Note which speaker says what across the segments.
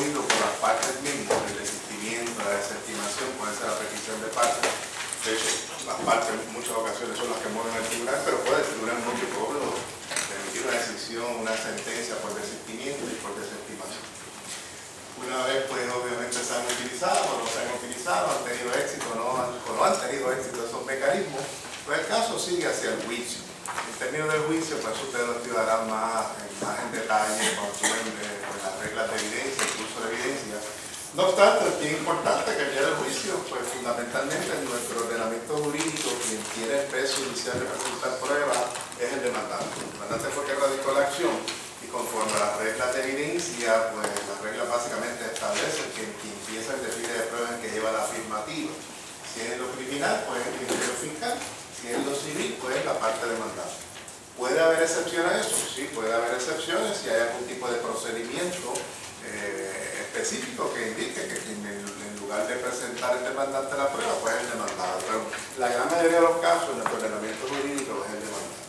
Speaker 1: promovido por las partes mismas, el desistimiento, la desestimación, puede ser la petición de parte. De hecho, las partes en muchas ocasiones son las que mueven el tribunal, pero puede el tribunal multipolo emitir una decisión, una sentencia por desistimiento y por desestimación. Una vez, pues, obviamente se han utilizado, o no se han utilizado, han tenido éxito o no han tenido éxito esos mecanismos, pues el caso sigue hacia el juicio. En términos del juicio, pues ustedes lo estudiarán más en detalle cuando estudien pues, las reglas de evidencia, el curso de evidencia. No obstante, es bien importante que el día del juicio, pues fundamentalmente en nuestro ordenamiento jurídico, quien tiene el peso judicial de presentar pruebas es el demandante. El demandante fue que radicó la acción y conforme a las reglas de evidencia, pues las reglas básicamente establecen que quien empieza el desfile de pruebas es el que lleva la afirmativa. Si es en lo criminal, pues el Ministerio Fiscal. Si es lo civil, pues la parte demandante. ¿Puede haber excepciones a eso? Sí, puede haber excepciones si hay algún tipo de procedimiento específico que indique que en lugar de presentar el demandante la prueba, pues el demandado. Pero la gran mayoría de los casos en nuestro ordenamiento jurídico es el demandante.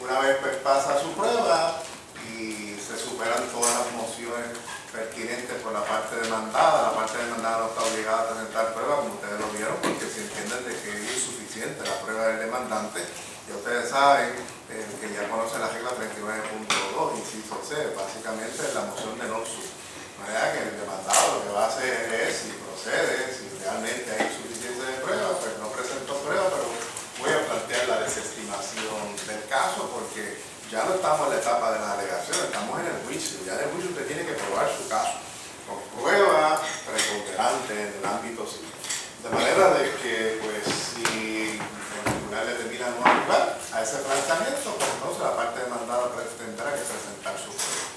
Speaker 1: Una vez pues, pasa su prueba y se superan todas las mociones pertinentes por la parte demandada, la parte demandada no está obligada a presentar pruebas, como ustedes lo vieron, porque si entienden de que es insuficiente la prueba del demandante, ya ustedes saben que ya conocen la regla 39.2, inciso C, básicamente es la moción de no sub. De manera que el demandado lo que va a hacer es, si procede, si realmente hay insuficiencia de pruebas, pues no presentó prueba, pero voy a plantear la desestimación del caso porque ya no estamos en la etapa de las alegaciones, estamos en el juicio. Ya en el juicio usted tiene que probar su caso con prueba preponderante en el ámbito civil. De manera de que, pues, si el tribunal determina no aprobar a ese planteamiento, pues entonces la parte demandada tendrá que presentar su prueba.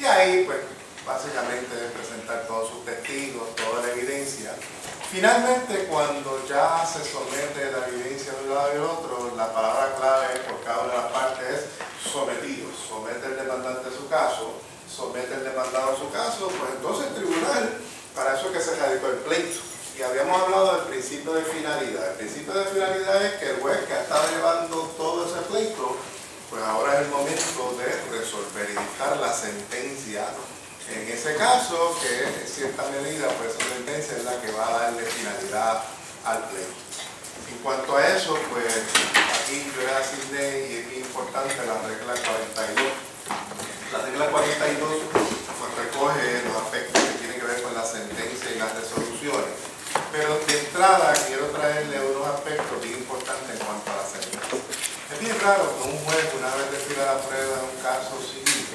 Speaker 1: Y ahí, pues, básicamente presentar todos sus testigos, toda la evidencia. Finalmente, cuando ya se somete la evidencia de un lado y del otro, la palabra clave por cada una de las partes es sometidos. Somete el demandante a su caso, somete el demandado a su caso, pues entonces el tribunal, para eso es que se radicó el pleito. Y habíamos hablado del principio de finalidad. El principio de finalidad es que el juez que ha estado llevando todo ese pleito, pues ahora es el momento de resolver y dictar la sentencia. En ese caso, que en cierta medida, pues esa sentencia es la que va a darle finalidad al pleito. En cuanto a eso, pues aquí yo le asigné, y es muy importante, la regla 42. La regla 42 pues, recoge los aspectos que tienen que ver con la sentencia y las resoluciones. Pero de entrada quiero traerle unos aspectos bien importantes en cuanto a la sentencia. Es bien raro que un juez, una vez decida la prueba en un caso civil,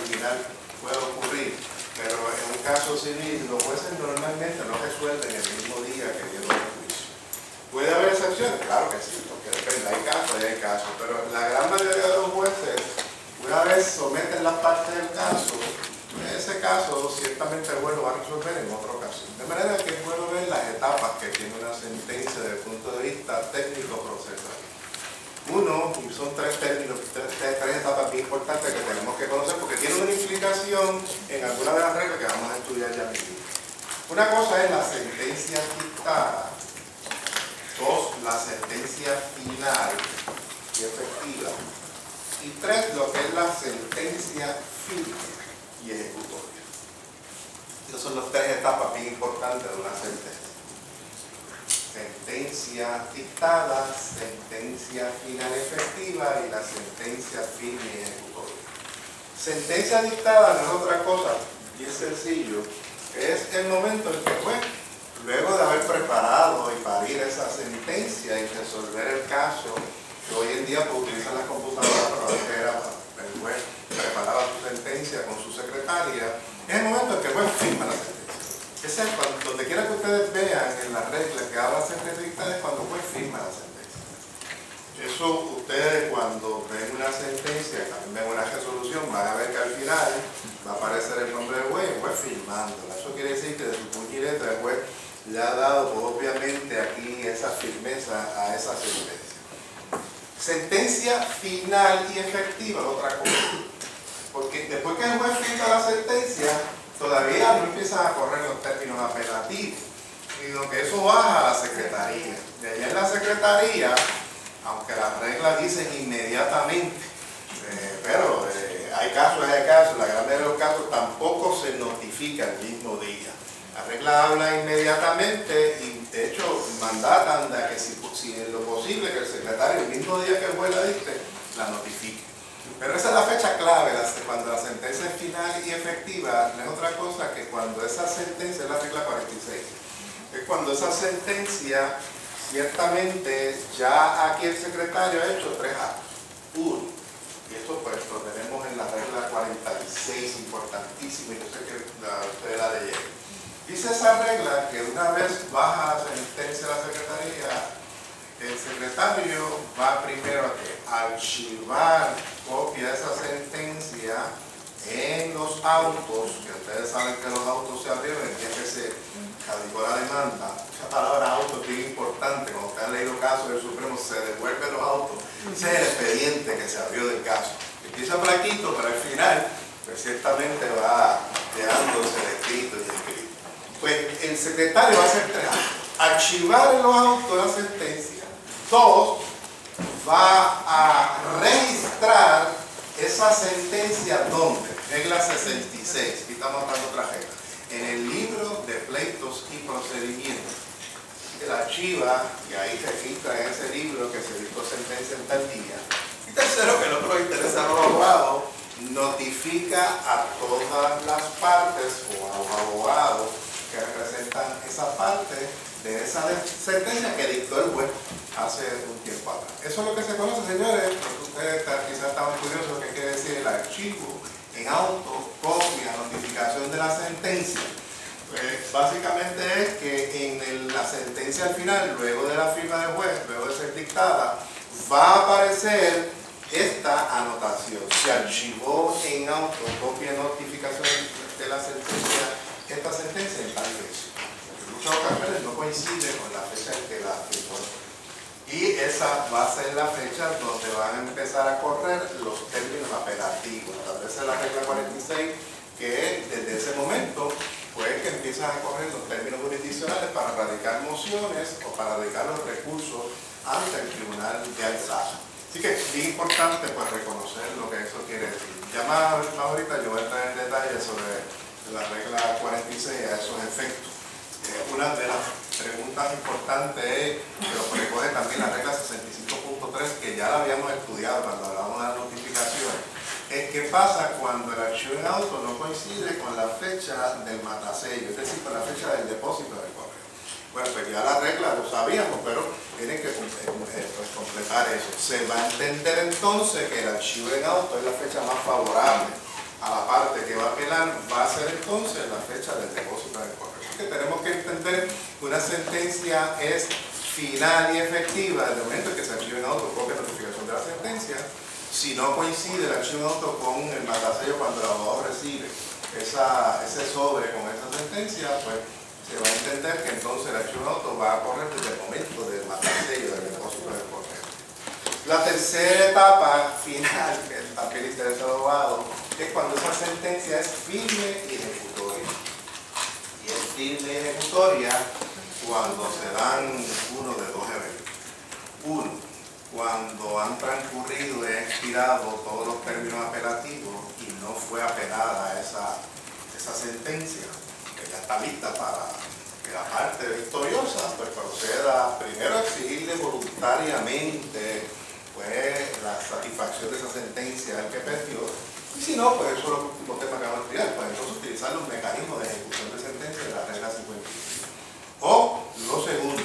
Speaker 1: criminal puede ocurrir, pero en un caso civil los jueces normalmente no resuelven el mismo día que dieron el juicio. ¿Puede haber excepciones? Claro que sí, porque depende, hay casos y hay casos, pero la gran mayoría de los jueces, una vez someten las partes del caso, en ese caso ciertamente el juez lo va a resolver en otra ocasión. De manera que es bueno ver las etapas que tiene una sentencia desde el punto de vista técnico-procesal. Uno, y son tres términos, tres etapas bien importantes que tenemos que conocer porque tienen una implicación en alguna de las reglas que vamos a estudiar ya mismo. Una cosa es la sentencia dictada. Dos, la sentencia final y efectiva. Y tres, lo que es la sentencia firme y ejecutoria. Esas son las tres etapas bien importantes de una sentencia. Sentencia dictada, sentencia final efectiva y la sentencia firme y ejecutoria. Sentencia dictada no es otra cosa, y es sencillo, es el momento en que pues, luego de haber preparado y parir esa sentencia y resolver el caso, que hoy en día pues, utilizan las computadoras, pero antes era el juez preparaba su sentencia con su secretaria, es el momento en que el juez firma la sentencia. Ese es donde quiera que ustedes vean en las reglas que habla sentencia dictada es cuando el juez firma la sentencia. Eso ustedes cuando ven una sentencia, también ven una resolución, van a ver que al final va a aparecer el nombre del juez firmándola. Eso quiere decir que de su puño y letra el juez le ha dado pues, obviamente aquí esa firmeza a esa sentencia. Sentencia final y efectiva es otra cosa. Porque después que el juez firma la sentencia, todavía no empiezan a correr los términos apelativos, sino que eso baja a la secretaría. De allá en la secretaría, aunque las reglas dicen inmediatamente, pero hay hay casos, en la gran mayoría de los casos tampoco se notifica el mismo día. La regla habla inmediatamente y de hecho mandatan de que si es lo posible que el secretario el mismo día que el juez la dicte, la notifique. Pero esa es la fecha clave, cuando la sentencia es final y efectiva, no es otra cosa que cuando esa sentencia, es la regla 46, es cuando esa sentencia, ciertamente ya aquí el secretario ha hecho 3 actos. Uno, y esto pues lo tenemos en la regla 46, importantísimo, y yo sé que ustedes la leyeron. Dice esa regla que una vez baja la sentencia de la secretaría, el secretario va primero a archivar copia de esa sentencia en los autos, que ustedes saben que los autos se abrieron el día que se radicó la demanda. Esa palabra auto es bien importante, cuando ustedes han leído casos del Supremo, se devuelven los autos. Ese es el expediente que se abrió del caso. Empieza flaquito, pero al final, pues ciertamente va quedándose escrito y escrito. Pues el secretario va a hacer 3 actos: archivar en los autos la sentencia. 2, va a registrar esa sentencia, ¿dónde? Regla 66, aquí estamos hablando otra regla, en el libro de pleitos y procedimientos. Él archiva y ahí registra en ese libro que se dictó sentencia en tal día. Y tercero, que no nos interesa a los abogados, notifica a todas las partes o a los abogados que representan esa parte de esa sentencia que dictó el juez hace un tiempo atrás. Eso es lo que se conoce, señores, porque ustedes quizás estaban curiosos qué quiere decir el archivo en auto, copia, notificación de la sentencia. Pues básicamente es que en la sentencia al final, luego de la firma del juez, luego de ser dictada, va a aparecer esta anotación: se archivó en auto, copia, notificación de la sentencia, esta sentencia en tal fecha. En muchas ocasiones no coincide con la fecha en que la firmó. Y esa va a ser la fecha donde van a empezar a correr los términos apelativos. Tal vez es la regla 46, que desde ese momento pues que empiezan a correr los términos jurisdiccionales para radicar mociones o para radicar los recursos ante el tribunal de alzada. Así que es bien importante pues reconocer lo que eso quiere decir. Ya más ahorita yo voy a entrar en detalle sobre la regla 46 a esos efectos. Una de las preguntas importantes es, que lo recoge también la regla 65.3, que ya la habíamos estudiado cuando hablamos de las notificaciones, es qué pasa cuando el archivo en auto no coincide con la fecha del matasello, es decir, con la fecha del depósito del correo. Bueno, pues ya la regla lo sabíamos, pero tienen que pues, completar eso. Se va a entender entonces que el archivo en auto es la fecha más favorable a la parte que va a apelar, va a ser entonces la fecha del depósito del correo. Que tenemos que entender que una sentencia es final y efectiva desde el momento en que se archiva en auto copia de notificación de la sentencia. Si no coincide el archivo en auto con el matasello cuando el abogado recibe ese sobre con esa sentencia, pues se va a entender que entonces el archivo en auto va a correr desde el momento del matasello, del depósito del correo. La tercera etapa final, que también interesa al abogado, es cuando esa sentencia es firme y ejecutoria. Y es firme y ejecutoria cuando se dan uno de 2 eventos. Uno, cuando han transcurrido y expirado todos los términos apelativos y no fue apelada esa sentencia, que ya está lista para que la parte victoriosa pues proceda primero a exigirle voluntariamente pues la satisfacción de esa sentencia al que perdió. Y si no, pues eso es el último tema que vamos a estudiar, pues entonces utilizar los mecanismos de ejecución de sentencia de la regla 55. O lo segundo,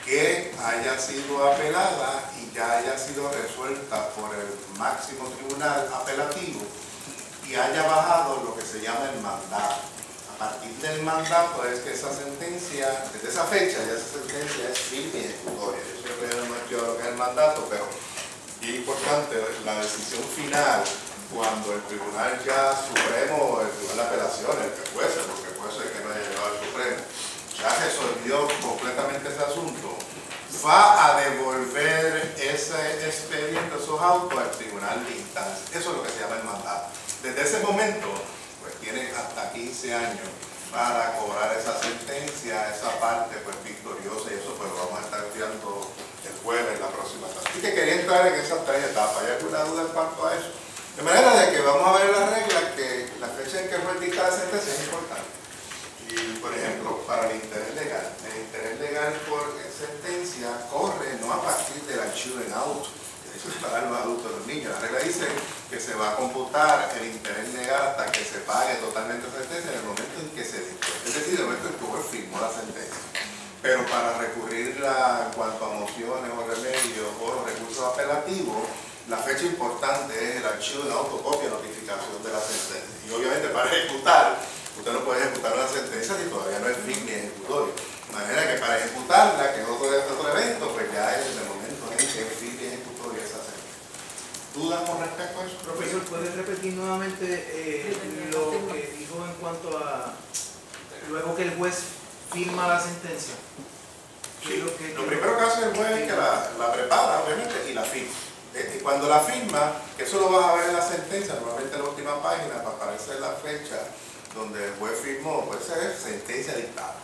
Speaker 1: que haya sido apelada y ya haya sido resuelta por el máximo tribunal apelativo y haya bajado lo que se llama el mandato. A partir del mandato es que esa sentencia, desde esa fecha ya esa sentencia es firme y ejecutoria. Yo sé que no hemos estudiado lo que es el mandato, pero es importante la decisión final cuando el tribunal ya supremo, el tribunal de apelaciones, el que fuese, porque puede ser que no haya llegado al supremo, ya resolvió completamente ese asunto, va a devolver ese expediente, esos autos al tribunal de instancia. Eso es lo que se llama el mandato. Desde ese momento, pues tiene hasta 15 años para cobrar esa sentencia, esa parte pues victoriosa, y eso pues lo vamos a estar estudiando el jueves, la próxima tarde. Así que quería entrar en esas 3 etapas. ¿Hay alguna duda en cuanto a eso? De manera de que vamos a ver la regla que la fecha en que fue dictada la sentencia es importante. Y, por ejemplo, para el interés legal por sentencia corre no a partir del archivo en auto, eso es para los adultos y los niños. La regla dice que se va a computar el interés legal hasta que se pague totalmente la sentencia en el momento en que se dictó. Es decir, el momento en que juez firmó la sentencia. Pero para recurrirla en cuanto a mociones o remedios o los recursos apelativos, la fecha importante es el archivo de autocopia de notificación de la sentencia. Y obviamente para ejecutar, usted no puede ejecutar una sentencia si todavía no es fin ni ejecutorio. De manera que para ejecutarla, que es otro evento, pues ya es el momento en que es fin y ejecutoria esa sentencia. ¿Dudas con respecto a eso?
Speaker 2: Profesor, ¿puede repetir nuevamente lo que dijo en cuanto a luego que el juez firma la sentencia?
Speaker 1: Sí, lo primero que hace el juez es que la prepara, obviamente, y la firma. Y cuando la firma, que eso lo vas a ver en la sentencia, normalmente en la última página, para aparecer la fecha donde el juez firmó, pues es sentencia dictada.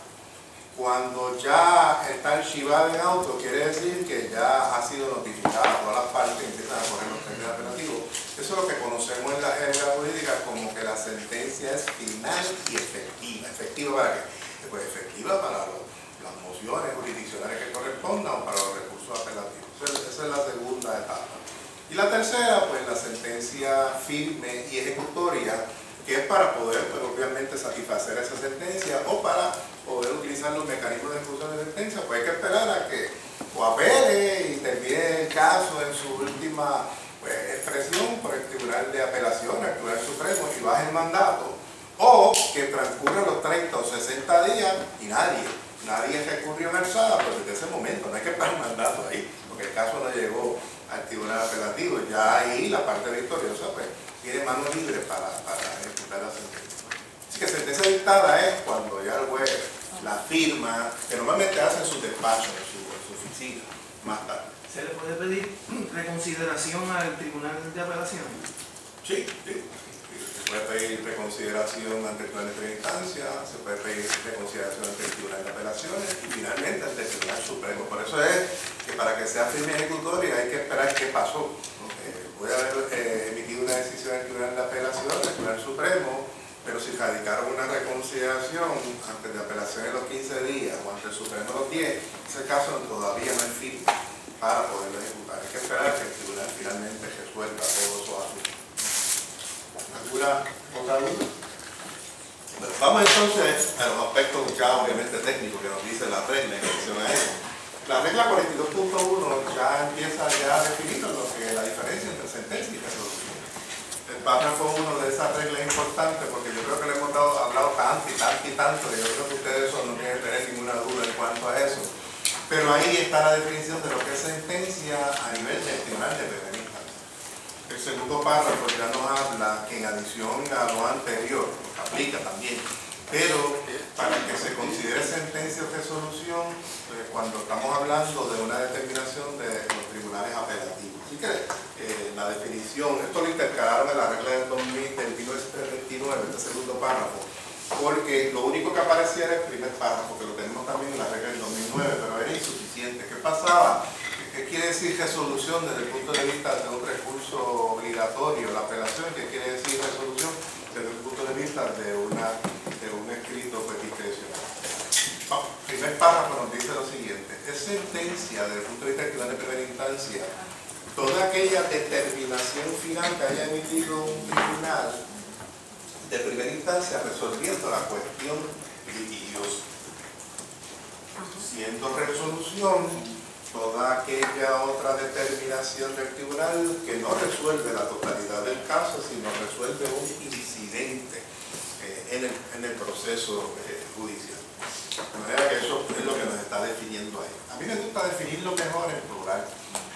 Speaker 1: Cuando ya está archivada en auto, quiere decir que ya ha sido notificada, todas las partes empiezan a poner los términos apelativos. Eso es lo que conocemos en la jerga jurídica como que la sentencia es final y efectiva. ¿Efectiva para qué? Pues efectiva para las mociones jurisdiccionales que correspondan o para los recursos apelativos. Esa es la segunda etapa. Y la tercera, pues la sentencia firme y ejecutoria, que es para poder, pues, obviamente, satisfacer esa sentencia o para poder utilizar los mecanismos de ejecución de sentencia, pues hay que esperar a que o apele y termine el caso en su última expresión por el Tribunal de Apelación, el Tribunal Supremo, y baje el mandato, o que transcurran los 30 o 60 días y nadie recurrió en alzada, pues desde ese momento no hay que esperar un mandato ahí, porque el caso no llegó al Tribunal Apelativo, ya ahí la parte victoriosa pues tiene mano libre para ejecutar la sentencia. Así que sentencia dictada es cuando ya el juez la firma, que normalmente hace en su despacho, en su oficina, más tarde.
Speaker 2: ¿Se le puede pedir reconsideración al Tribunal de Apelación?
Speaker 1: Sí. Se puede pedir reconsideración ante el Tribunal de Primera Instancia, se puede pedir reconsideración ante el Tribunal de Apelaciones y finalmente ante el Tribunal Supremo. Por eso es que para que sea firme ejecutoria hay que esperar qué pasó. Puede haber emitido una decisión del Tribunal de Apelaciones, el Tribunal Supremo, pero si radicaron una reconsideración antes de apelaciones los 15 días o ante el Supremo los 10, ese caso todavía no es firme para poderlo ejecutar. Hay que esperar que el Tribunal finalmente resuelva todos esos asuntos. ¿Alguna otra duda? Bueno, vamos entonces a los aspectos ya obviamente técnicos que nos dice la regla en relación a eso. La regla 42.1 ya empieza a definir lo que es la diferencia entre sentencia y resolución. El párrafo 1 de esa regla es importante porque yo creo que le hemos hablado tanto y tanto, y yo creo que ustedes no tienen que tener ninguna duda en cuanto a eso. Pero ahí está la definición de lo que es sentencia a nivel del Tribunal de Primera Instancia. El segundo párrafo ya nos habla que en adición a lo anterior, aplica también, pero para que se considere sentencia o resolución, cuando estamos hablando de una determinación de los tribunales apelativos. Así que la definición, esto lo intercalaron en la regla del 1929, este segundo párrafo, porque lo único que aparecía era el primer párrafo, que lo tenemos también en la regla del 2009, pero era insuficiente. ¿Qué pasaba? ¿Qué quiere decir resolución desde el punto de vista de un recurso obligatorio? La apelación, ¿qué quiere decir resolución desde el punto de vista de un escrito discrecional? El primer párrafo nos dice lo siguiente: es sentencia desde el punto de vista del Tribunal de Primera Instancia toda aquella determinación final que haya emitido un tribunal de primera instancia resolviendo la cuestión litigiosa, siendo resolución toda aquella otra determinación del tribunal que no resuelve la totalidad del caso, sino resuelve un incidente en el proceso judicial. De manera que eso es lo que nos está definiendo ahí. A mí me gusta definirlo mejor en plural,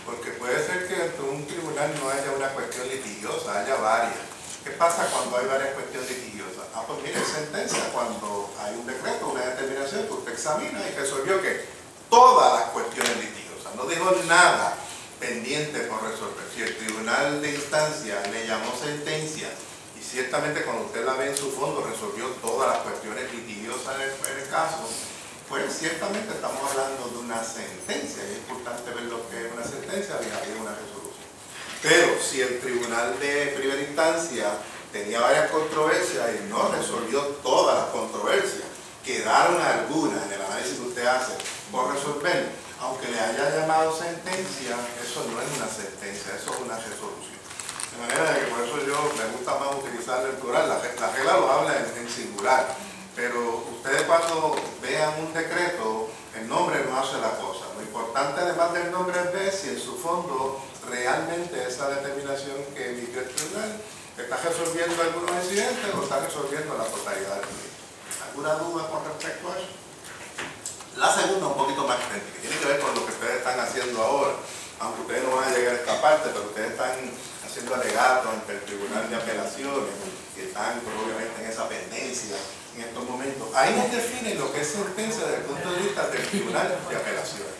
Speaker 1: porque puede ser que dentro de un tribunal no haya una cuestión litigiosa, haya varias. ¿Qué pasa cuando hay varias cuestiones litigiosas? Pues mire, sentencia cuando hay un decreto, una determinación que usted examina y resolvió que todas las cuestiones litigiosas, no dejó nada pendiente por resolver. Si el tribunal de instancia le llamó sentencia y ciertamente cuando usted la ve en su fondo resolvió todas las cuestiones litigiosas en el caso, pues ciertamente estamos hablando de una sentencia. Es importante ver lo que es una sentencia y una resolución. Pero si si el tribunal de primera instancia tenía varias controversias y no resolvió todas las controversias, quedaron algunas en el análisis que usted hace por resolver, aunque le haya llamado sentencia, eso no es una sentencia, eso es una resolución. De manera que por eso yo me gusta más utilizar el plural, la regla lo habla en singular, pero ustedes cuando vean un decreto, el nombre no hace la cosa. Lo importante además del nombre es ver si en su fondo realmente esa determinación que emitió el tribunal está resolviendo algunos incidentes o está resolviendo la totalidad del juicio. ¿Alguna duda con respecto a eso? La segunda un poquito más técnica, tiene que ver con lo que ustedes están haciendo ahora, aunque ustedes no van a llegar a esta parte, pero ustedes están haciendo alegatos ante el Tribunal de Apelaciones, que están obviamente en esa pendencia en estos momentos. Ahí nos define lo que es sentencia desde el punto de vista del Tribunal de Apelaciones.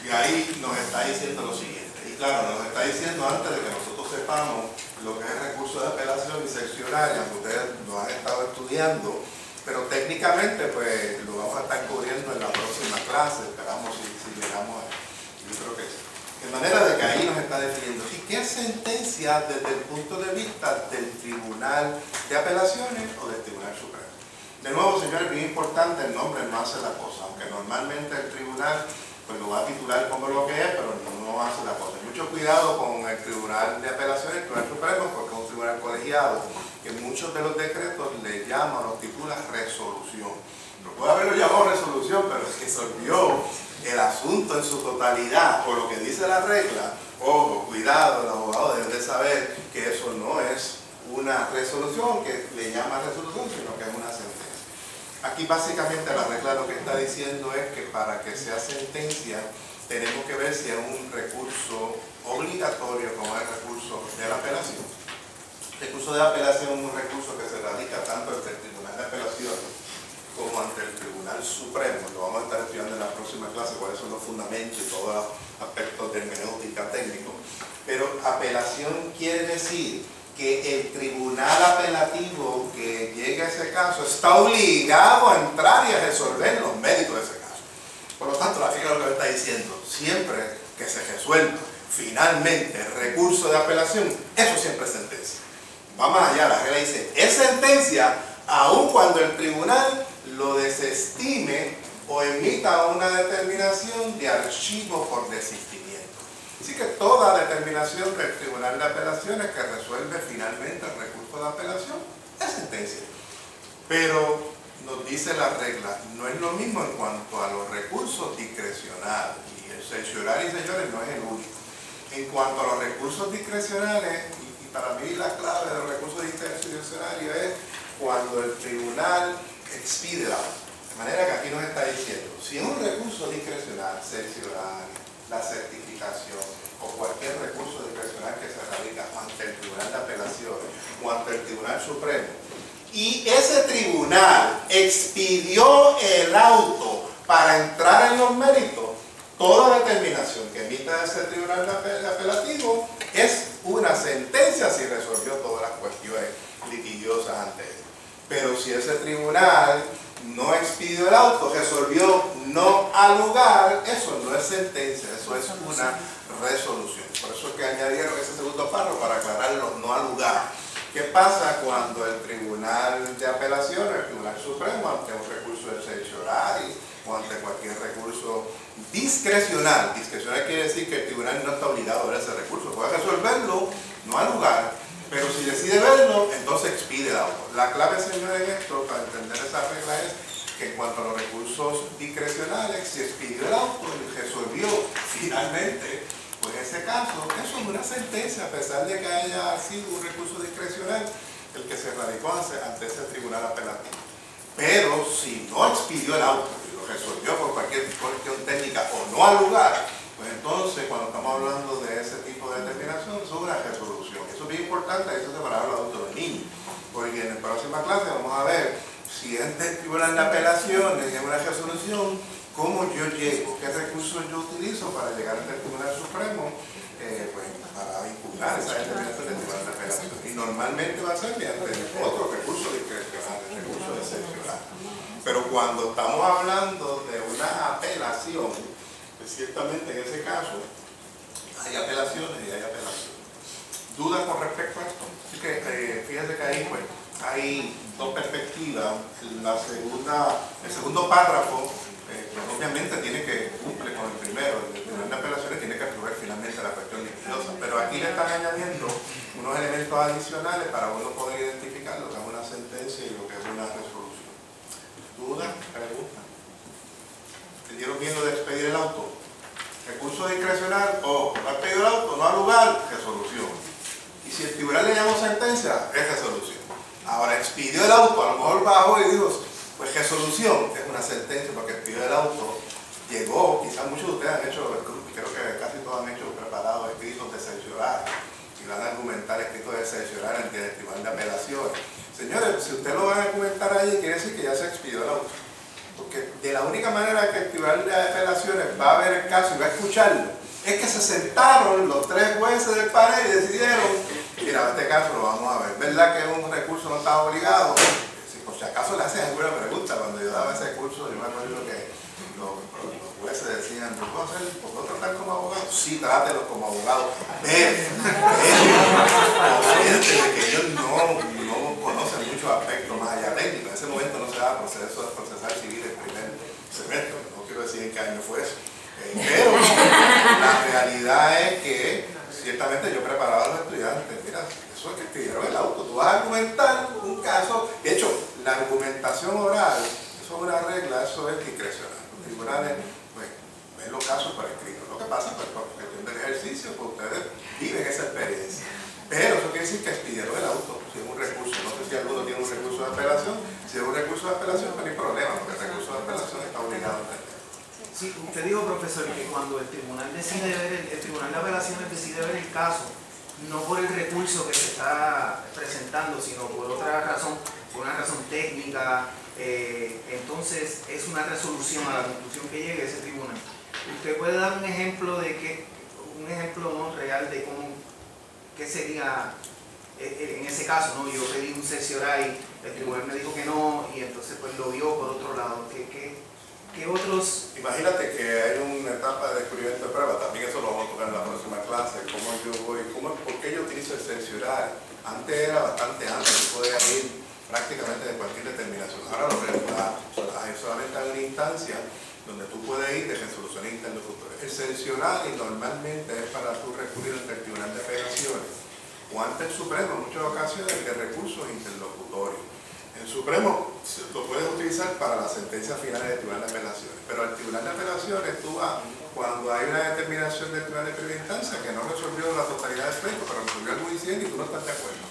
Speaker 1: Y ahí nos está diciendo lo siguiente, y claro, nos está diciendo antes de que nosotros sepamos lo que es recurso de apelación y seccionaria, aunque ustedes lo han estado estudiando, pero técnicamente pues lo vamos a estar cubriendo en la próxima clase, esperamos si llegamos a yo creo que sí. De manera de que ahí nos está definiendo. ¿Y qué es sentencia desde el punto de vista del Tribunal de Apelaciones o del Tribunal Supremo? De nuevo, señores, bien importante, el nombre no hace la cosa, aunque normalmente el tribunal pues lo va a titular como lo que es, pero no hace la cosa. Mucho cuidado con el Tribunal de Apelaciones, el Tribunal Supremo, porque es un tribunal colegiado, que muchos de los decretos le llaman, los titula resolución. No puede haberlo llamado resolución, pero resolvió el asunto en su totalidad, por lo que dice la regla. Ojo, cuidado, el abogado debe de saber que eso no es una resolución, que le llama resolución, sino que es una sentencia. Aquí básicamente la regla lo que está diciendo es que para que sea sentencia tenemos que ver si es un recurso obligatorio como es el recurso de la apelación. El recurso de apelación es un recurso que se radica tanto ante el Tribunal de Apelaciones como ante el Tribunal Supremo. Lo vamos a estar estudiando en la próxima clase, cuáles son los fundamentos y todos los aspectos de hermenéutica técnico. Pero apelación quiere decir que el tribunal apelativo que llegue a ese caso está obligado a entrar y a resolver los méritos de ese caso. Por lo tanto, la regla lo que está diciendo, siempre que se resuelva finalmente el recurso de apelación, eso siempre es sentencia. Va más allá, la regla dice, es sentencia aun cuando el tribunal lo desestime o emita una determinación de archivo por desistimiento. Así que toda determinación del Tribunal de Apelaciones que resuelve finalmente el recurso de apelación es sentencia. Pero nos dice la regla, no es lo mismo en cuanto a los recursos discrecionales. Y el certiorari, señores, no es el único. En cuanto a los recursos discrecionales, y para mí la clave de los recursos discrecionarios es cuando el tribunal expide la orden. De manera que aquí nos está diciendo, si es un recurso discrecional, certiorari, la certificación o cualquier recurso discrecional que se radica ante el Tribunal de Apelaciones o ante el Tribunal Supremo, y ese tribunal expidió el auto para entrar en los méritos, toda determinación que emita ese tribunal apelativo es una sentencia si resolvió todas las cuestiones litigiosas ante él. Pero si ese tribunal no expidió el auto, resolvió no al lugar, eso no es sentencia, eso es una resolución. Por eso es que añadieron ese segundo párrafo para aclarar los no al lugar. ¿Qué pasa cuando el Tribunal de Apelaciones, el Tribunal Supremo, ante un recurso de certiorari o ante cualquier recurso discrecional? Discrecional quiere decir que el tribunal no está obligado a ver ese recurso, puede resolverlo no al lugar, pero si decide verlo, entonces expide el auto. La clave, señores, en esto, para entender esa regla, es que en cuanto a los recursos discrecionales, si expidió el auto y resolvió finalmente, pues en ese caso, eso es una sentencia, a pesar de que haya sido un recurso discrecional el que se radicó ante ese tribunal apelativo. Pero si no expidió el auto y lo resolvió por cualquier cuestión técnica o no al lugar, pues entonces cuando estamos hablando de ese tipo de determinación, es una resolución. Eso es bien importante, eso se para hablar de los niños, porque en la próxima clase vamos a ver si este tribunal de apelaciones es una resolución, cómo yo llego, qué recursos yo utilizo para llegar al Tribunal Supremo, pues para impugnar esa determinación del tribunal de apelaciones. Y normalmente va a ser mediante otro recurso discrecional, el recurso de excepcional. Pero cuando estamos hablando de una apelación, pues ciertamente en ese caso hay apelaciones y hay apelaciones. ¿Dudas con respecto a esto? Así que fíjense que ahí pues, hay dos perspectivas. El segundo párrafo, pues, obviamente tiene que cumplir con el primero. El tribunal de apelaciones tiene que resolver finalmente la cuestión litigiosa. Pero aquí le están añadiendo unos elementos adicionales para uno poder identificar lo que es una sentencia y lo que es una resolución. ¿Dudas? ¿Preguntas? ¿Entendieron bien lo de expedir el auto? Recurso discrecional, no ha expedido el auto, no ha lugar, resolución. Y si el tribunal le llamó sentencia, es resolución. Ahora, expidió el auto, a lo mejor bajó y dijo, pues resolución, es una sentencia porque expidió el auto, llegó, quizás muchos de ustedes han hecho, creo que casi todos han hecho preparados escritos de cerciorar, y van a argumentar escritos de cerciorar ante el tribunal de apelaciones. Señores, si usted lo van a argumentar ahí, quiere decir que ya se expidió el auto. Porque de la única manera que el tribunal de apelaciones va a ver el caso y va a escucharlo, es que se sentaron los tres jueces del panel y decidieron, mira, este caso lo vamos a ver. ¿Verdad que un recurso no estaba obligado? Si por si acaso le hacen alguna pregunta, cuando yo daba ese curso, yo me acuerdo que los jueces decían, ¿lo puedo tratar como abogado? Sí, trátelo como abogado. Pero, consciente de que ellos no conocen muchos aspectos más allá técnicos. En ese momento no se daba proceso de procesal civil el primer semestre, no quiero decir en qué año fue eso. Pero la realidad es que ciertamente yo preparaba a los estudiantes, mira, eso es que escribieron el auto, tú vas a argumentar un caso, de hecho, la argumentación oral, eso es una regla, eso es discrecional. Los tribunales, pues, ven los casos por escrito. Lo que pasa, pues, por cuestión del ejercicio, pues ustedes viven esa experiencia. Pero eso quiere decir que expidieron el auto, si es un recurso. No sé si alguno tiene un recurso de apelación. Si es un recurso de apelación, no hay problema, porque el recurso de apelación está obligado a entender.
Speaker 2: Sí, usted dijo, profesor, que cuando el tribunal decide ver, el tribunal de apelaciones decide ver el caso, no por el recurso que se está presentando, sino por otra razón, por una razón técnica, entonces es una resolución a la conclusión que llegue ese tribunal. ¿Usted puede dar un ejemplo de un ejemplo no real de cómo, qué sería en ese caso, ¿no? Yo pedí un cercioray, el tribunal me dijo que no, y entonces pues lo vio por otro lado. ¿Qué otros?
Speaker 1: Imagínate que hay una etapa de descubrimiento de prueba, también eso lo vamos a tocar en la próxima clase, por qué yo utilizo el cercioray. Antes era bastante antes, yo podía ir prácticamente de cualquier determinación. Ahora lo regular, solamente hay una instancia donde tú puedes ir de resoluciones interlocutores. El cercioray normalmente es para tú recurrir ante el tribunal de apelaciones o ante el Supremo, en muchas ocasiones, de recursos interlocutorios. El Supremo lo puedes utilizar para las sentencias finales del Tribunal de Apelaciones, pero al Tribunal de Apelaciones tú vas cuando hay una determinación del Tribunal de Primera Instancia que no resolvió la totalidad del pleito, pero resolvió algún incidente y tú no estás de acuerdo.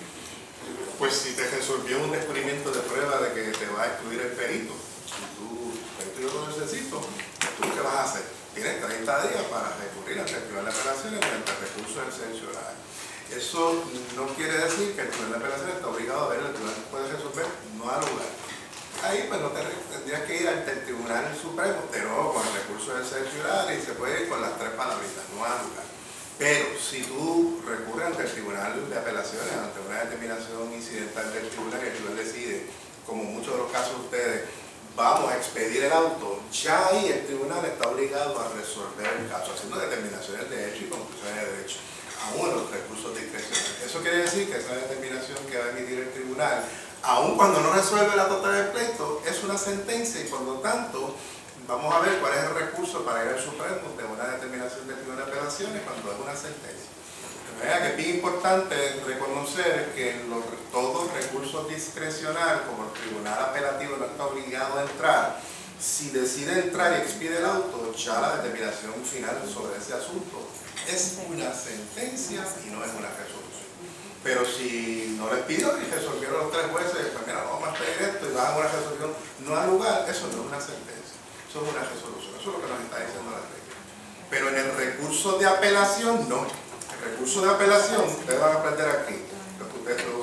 Speaker 1: Pues si te resolvió un descubrimiento de prueba de que te va a excluir el perito, si yo lo necesito, ¿tú qué vas a hacer? Tienes 30 días para recurrir ante el Tribunal de Apelaciones mediante el recurso del cercioray. Eso no quiere decir que el Tribunal de Apelaciones está obligado a ver, el tribunal puede resolver, no al lugar. Ahí pues no tendrías que ir ante el Tribunal Supremo, pero con el recurso del cercioray y se puede ir con las tres palabritas, no al lugar. Pero si tú recurres ante el Tribunal de Apelaciones, ante una determinación incidental del tribunal y el tribunal decide, como muchos de los casos de ustedes, vamos a expedir el auto, ya ahí el tribunal está obligado a resolver el caso, haciendo determinaciones de hecho y conclusiones de derecho, aún en los recursos discrecionales. Eso quiere decir que esa determinación que va a emitir el tribunal, aun cuando no resuelve la totalidad del pleito, es una sentencia y por lo tanto vamos a ver cuál es el recurso para ir al Supremo de una determinación del Tribunal de Apelaciones cuando es una sentencia. De manera que es bien importante reconocer que todo recurso discrecional, como el Tribunal Apelativo no está obligado a entrar, si decide entrar y expide el auto, ya la determinación final sobre ese asunto es una sentencia y no es una resolución. Pero si no les pido y resolvieron los tres jueces, pues mira, vamos a pedir esto y van a una resolución no al lugar, eso no es una sentencia, eso es una resolución, eso es lo que nos está diciendo la ley. Pero en el recurso de apelación, no. El recurso de apelación, ustedes van a aprender aquí,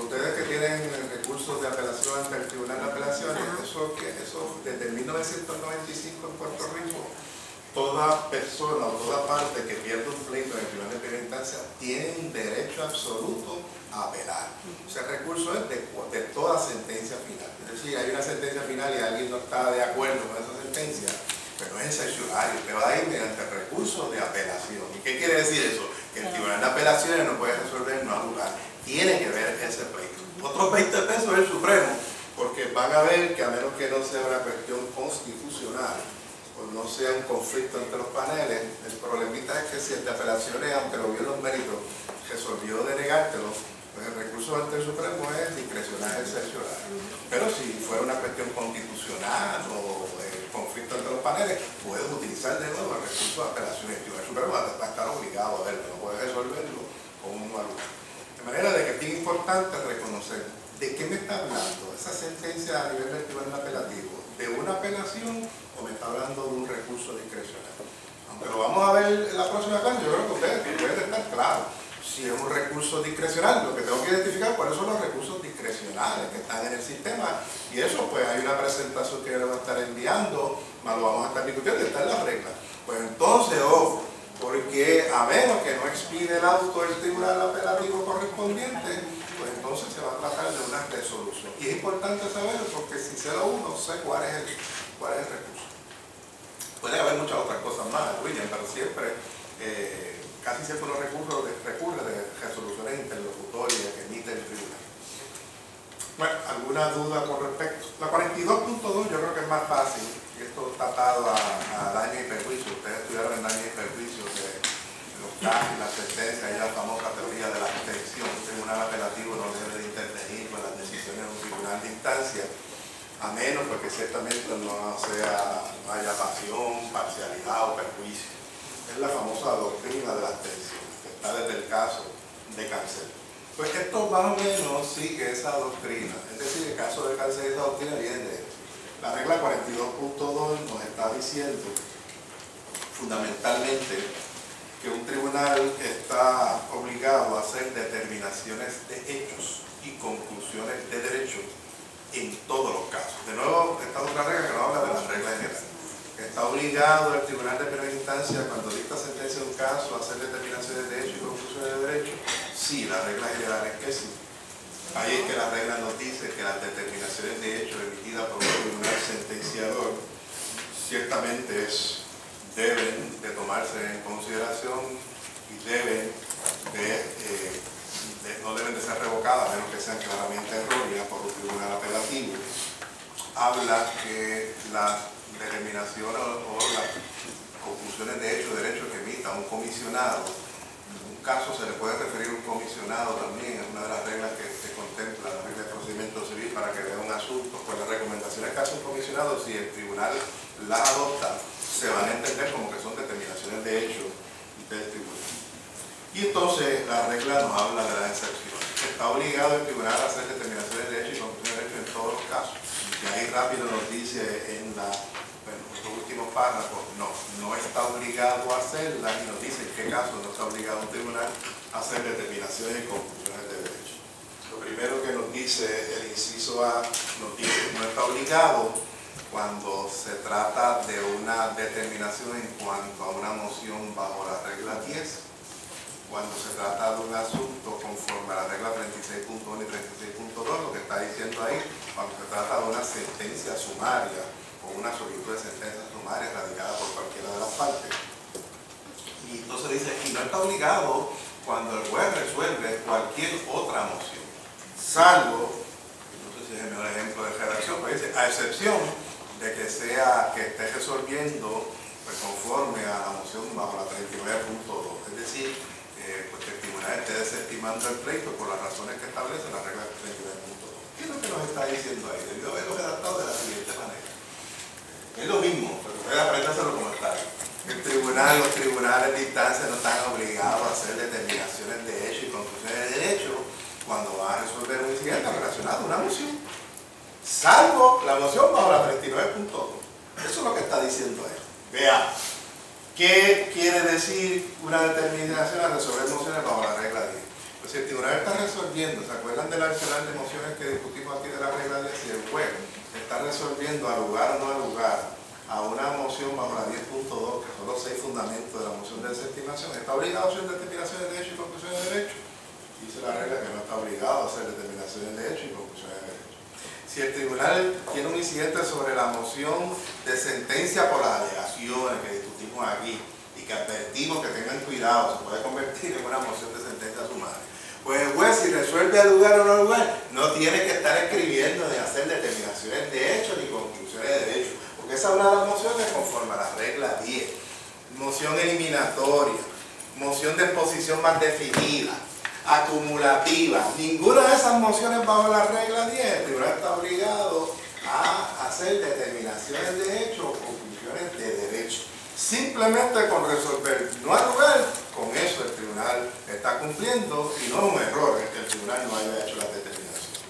Speaker 1: ustedes que tienen recursos de apelación ante el Tribunal de Apelaciones, eso desde 1995 en Puerto Rico, toda persona o toda parte que pierda un pleito en el Tribunal de Primera Instancia tiene un derecho absoluto a apelar. O sea, el recurso es de toda sentencia final. Es decir, hay una sentencia final y alguien no está de acuerdo con esa sentencia, pero no es excepcional, te va a ir mediante el recurso de apelación. ¿Y qué quiere decir eso? El Tribunal de Apelaciones no puede resolver no anular. Tiene que ver ese pleito. Otros 20 pesos es el Supremo, porque van a ver que a menos que no sea una cuestión constitucional o no sea un conflicto entre los paneles, el problemita es que si el de apelaciones, aunque lo vio en los méritos, resolvió denegártelo, pues el recurso ante el Supremo es discrecional, excepcional. Pero si fuera una cuestión constitucional o conflicto entre los paneles, puedes utilizar de nuevo el recurso de apelaciones. El Supremo va a estar obligado a verlo, no puede resolverlo con un valor. De manera de que es bien importante reconocer de qué me está hablando esa sentencia a nivel del tribunal apelativo, de una apelación o me está hablando de un recurso discrecional. Aunque lo vamos a ver en la próxima clase, yo creo que ustedes pueden estar claros. Si es un recurso discrecional, lo que tengo que identificar cuáles son los recursos discrecionales que están en el sistema, y eso pues hay una presentación que le va a estar enviando, más lo vamos a estar discutiendo, y está en las reglas. Pues entonces, ojo, porque a menos que no expide el auto del tribunal apelativo correspondiente, pues entonces se va a tratar de una resolución. Y es importante saberlo porque si sé lo uno, sé cuál es el recurso. Puede haber muchas otras cosas más, William, pero siempre casi siempre uno recurre de resoluciones interlocutorias que emite el tribunal. Bueno, ¿alguna duda con respecto? La 42.2 yo creo que es más fácil, y esto está atado a daño y perjuicio. Ustedes estudiaron en daño y perjuicio de los casos, la sentencia y la famosa teoría de la abstención. Un tribunal apelativo no debe de intervenir con las decisiones de un tribunal de instancia, a menos porque ciertamente no haya pasión, parcialidad o perjuicio. Es la famosa doctrina de la abstención, que está desde el caso de Cancel. Pues esto más o menos sigue esa doctrina, es decir, el caso de Cancel, esa doctrina viene de la regla 42.2, nos está diciendo fundamentalmente que un tribunal está obligado a hacer determinaciones de hechos y conclusiones de derecho en todos los casos. De nuevo, esta otra regla que nos habla de la regla general. Está obligado el tribunal de primera instancia, cuando dicta sentencia de un caso, a hacer determinaciones de hecho y conclusiones de derecho. Sí, la regla general es que sí. Ahí es que la regla nos dice que las determinaciones de hecho emitidas por un tribunal sentenciador ciertamente deben de tomarse en consideración y no deben de ser revocadas, a menos que sean claramente erróneas por un tribunal apelativo. Habla que las determinaciones o las conclusiones de hecho o derecho que emita un comisionado, en un caso se le puede referir a un comisionado también, es una de las reglas que se contempla la regla de procedimiento civil para que vea un asunto. Pues las recomendaciones que hace un comisionado, si el tribunal las adopta, se van a entender como que son determinaciones de hecho del tribunal. Y entonces la regla nos habla de las excepciones. Está obligado el tribunal a hacer determinaciones de hecho y conclusiones de derecho en todos los casos. Y ahí rápido nos dice en los últimos párrafos, no está obligado a hacerla, y nos dice en qué caso no está obligado un tribunal a hacer determinaciones y conclusiones de derecho. Lo primero que nos dice el inciso A, nos dice no está obligado cuando se trata de una determinación en cuanto a una moción bajo la regla 10, cuando se trata de un asunto conforme a la regla 36.1 y 36.2, lo que está diciendo ahí, cuando se trata de una sentencia sumaria o una solicitud de sentencia sumaria radicada por cualquiera de las partes. Y entonces dice, y no está obligado cuando el juez resuelve cualquier otra moción, salvo, no sé si es el mejor ejemplo de redacción, pero dice, a excepción de que esté resolviendo pues, conforme a la moción bajo la 39.2, es decir, pues que el tribunal esté desestimando el pleito por las razones que establece la regla 39.2. ¿Qué es lo que nos está diciendo ahí? Debió haberlo redactado de la siguiente manera. Es lo mismo, pero ustedes apréndanselo como está. Los tribunales de instancia no están obligados a hacer determinaciones de hecho y conclusiones de derecho cuando van a resolver un incidente relacionado a una moción, salvo la moción bajo la 39.2. Eso es lo que está diciendo él. Veamos. ¿Qué quiere decir una determinación a resolver mociones bajo la regla 10? Pues si el tribunal está resolviendo, ¿se acuerdan del arsenal de mociones que discutimos aquí de la regla 10? Si el juez está resolviendo a lugar o no a lugar a una moción bajo la 10.2, que son los 6 fundamentos de la moción de desestimación, ¿está obligado a hacer determinaciones de hecho y conclusiones de derecho? Dice la regla que no está obligado a hacer determinaciones de hecho y conclusiones de derecho. Si el tribunal tiene un incidente sobre la moción de sentencia por las alegaciones que discutimos aquí y y que advertimos que tengan cuidado, se puede convertir en una moción de sentencia sumaria. Pues el juez, si resuelve al lugar o no al lugar, no tiene que estar escribiendo ni hacer determinaciones de hecho ni conclusiones de derecho, porque esa es una de las mociones conforme a la regla 10. Moción eliminatoria, moción de exposición más definida, acumulativa. Ninguna de esas mociones bajo la regla 10, el tribunal está obligado a hacer determinaciones de hecho o conclusiones de derecho. Simplemente con resolver no al lugar, con eso el tribunal está cumpliendo y no es un error el que el tribunal no haya hecho las determinaciones.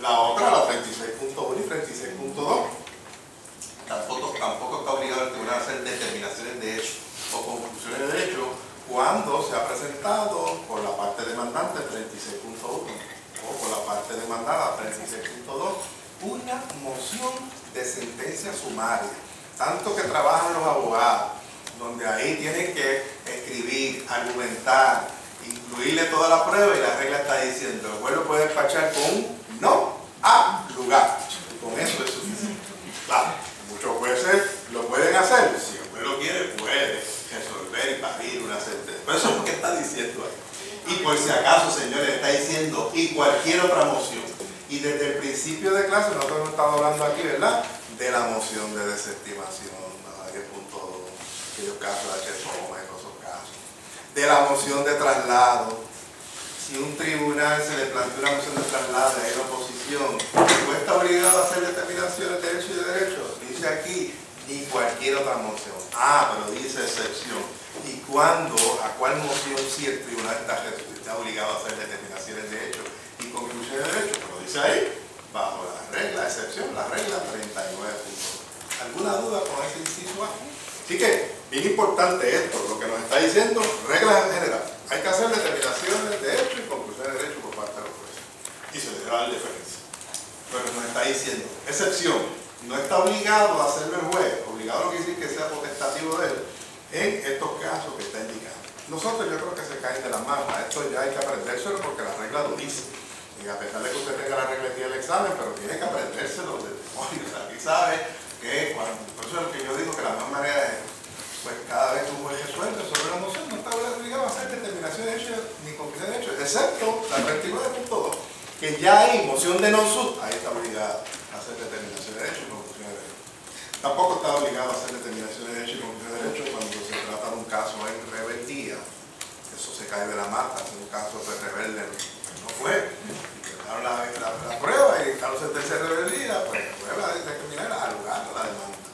Speaker 1: La otra, la 36.1 y 36.2, tampoco está obligado el tribunal a hacer determinaciones de hecho o conclusiones de derecho cuando se ha presentado por la parte demandante 36.1 o por la parte demandada 36.2 una moción de sentencia sumaria. Tanto que trabajan los abogados, donde ahí tienen que escribir, argumentar, incluirle toda la prueba y la regla está diciendo, el juez lo puede despachar con un no a lugar. Y con eso es suficiente. Claro, muchos jueces lo pueden hacer. Si el juez lo quiere, puede resolver y parir una sentencia. Pero eso es lo que está diciendo ahí. Y por si acaso, señores, está diciendo y cualquier otra moción. Y desde el principio de clase, nosotros hemos estado hablando aquí, ¿verdad?, de la moción de desestimación, a 10.2, aquellos casos de H-Toma, esos casos, de la moción de traslado. Si un tribunal se le plantea una moción de traslado y hay una oposición, ¿no está obligado a hacer determinaciones de derecho y de derecho? Dice aquí, ni cualquier otra moción. Ah, pero dice excepción. ¿Y cuándo, a cuál moción si el tribunal está obligado a hacer determinaciones de hecho y conclusiones de derecho? Pero dice ahí, bajo la regla de excepción, la regla 39. ¿Alguna duda con ese inciso A? Así que, bien importante esto, lo que nos está diciendo, reglas en general. Hay que hacer determinaciones de hecho y conclusiones de derecho por parte de los jueces. Y se le da la diferencia. Pero nos está diciendo, excepción, no está obligado a hacerlo el juez, obligado no quiere decir que sea potestativo de él, en estos casos que está indicando. Nosotros yo creo que se caen de las manos, a esto ya hay que aprendérselo porque la regla lo dice. Y a pesar de que usted tenga la regla aquí del examen, pero tiene que aprendérselo de memoria. O sea, aquí sabe que, por eso es lo que yo digo que la mejor manera es, pues cada vez que un juez resuelve sobre una moción, no está obligado a hacer determinación de hecho ni conclusión de hecho, excepto la 39.2, que ya hay moción de non-sub, ahí está obligado a hacer determinación de derecho y conclusión de derecho. Tampoco está obligado a hacer determinación de derecho y conclusión de derecho cuando se trata de un caso en rebeldía. Eso se cae de la mata, es un caso de rebelde. No fue, intentaron la prueba y la sentencia de rebeldía, pues la prueba de criminal al lugar de la demanda.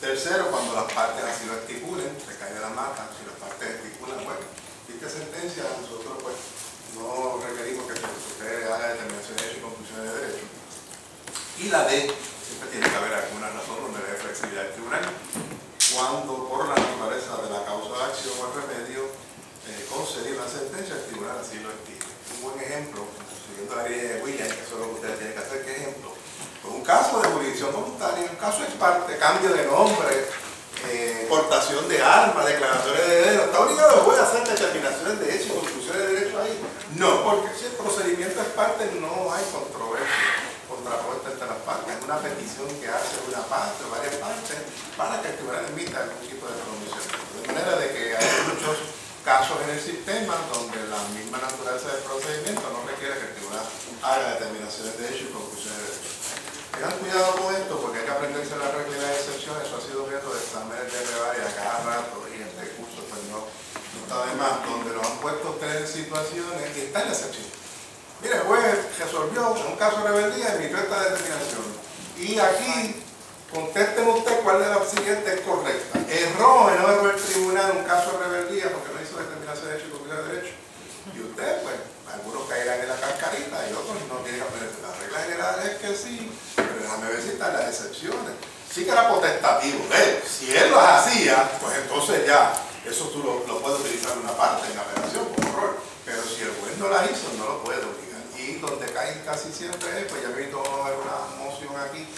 Speaker 1: Tercero, cuando las partes así lo estipulen, se cae de la mata. Si las partes estipulan, bueno, esta sentencia, nosotros pues no requerimos que usted haga determinación de derecho y conclusiones de derecho. Y la D, siempre tiene que haber alguna razón donde le dé flexibilidad al tribunal, cuando por la naturaleza de la causa de acción o el remedio conceder una sentencia, el tribunal así lo estime. Un buen ejemplo, siguiendo la ley de Williams, que eso es lo que ustedes tienen que hacer, ¿qué ejemplo? Pues un caso de jurisdicción voluntaria, un caso ex parte, cambio de nombre, portación de armas, declaratoria de derecho. ¿Está obligado el juez a hacer determinaciones de hecho y conclusiones de derecho ahí? No, porque si el procedimiento es parte, no hay controversia contrapuesta entre las partes. Es una petición que hace una parte o varias partes para que el tribunal emita algún tipo de pronunciamiento. De manera de que hay muchos casos en el sistema donde la misma naturaleza del procedimiento no requiere que el tribunal haga determinaciones de hecho y conclusiones de derecho. Tengan cuidado con esto porque hay que aprenderse la regla y las excepciones. Eso ha sido objeto de exámenes de revalia a cada rato y en este curso pues no está de más, donde nos han puesto ustedes en situaciones que está en la excepción. Mire, el juez resolvió un caso de rebeldía y emitió esta determinación. Y aquí, contesten usted cuál de las siguientes es correcta. Erró en no erró el tribunal un caso de rebeldía porque no hizo determinación de derecho y conclusión de derecho. Y usted, pues, algunos caerán en la cascarita y otros no tienen que aprender. La regla general es que sí, pero déjame ver si están las excepciones. Sí que era potestativo de él. Si él las hacía, pues entonces ya, eso tú lo puedes utilizar en una parte, en la apelación, como error. Pero si el juez no las hizo, no lo puede obligar. Y donde caen casi siempre es, pues ya visto una moción aquí,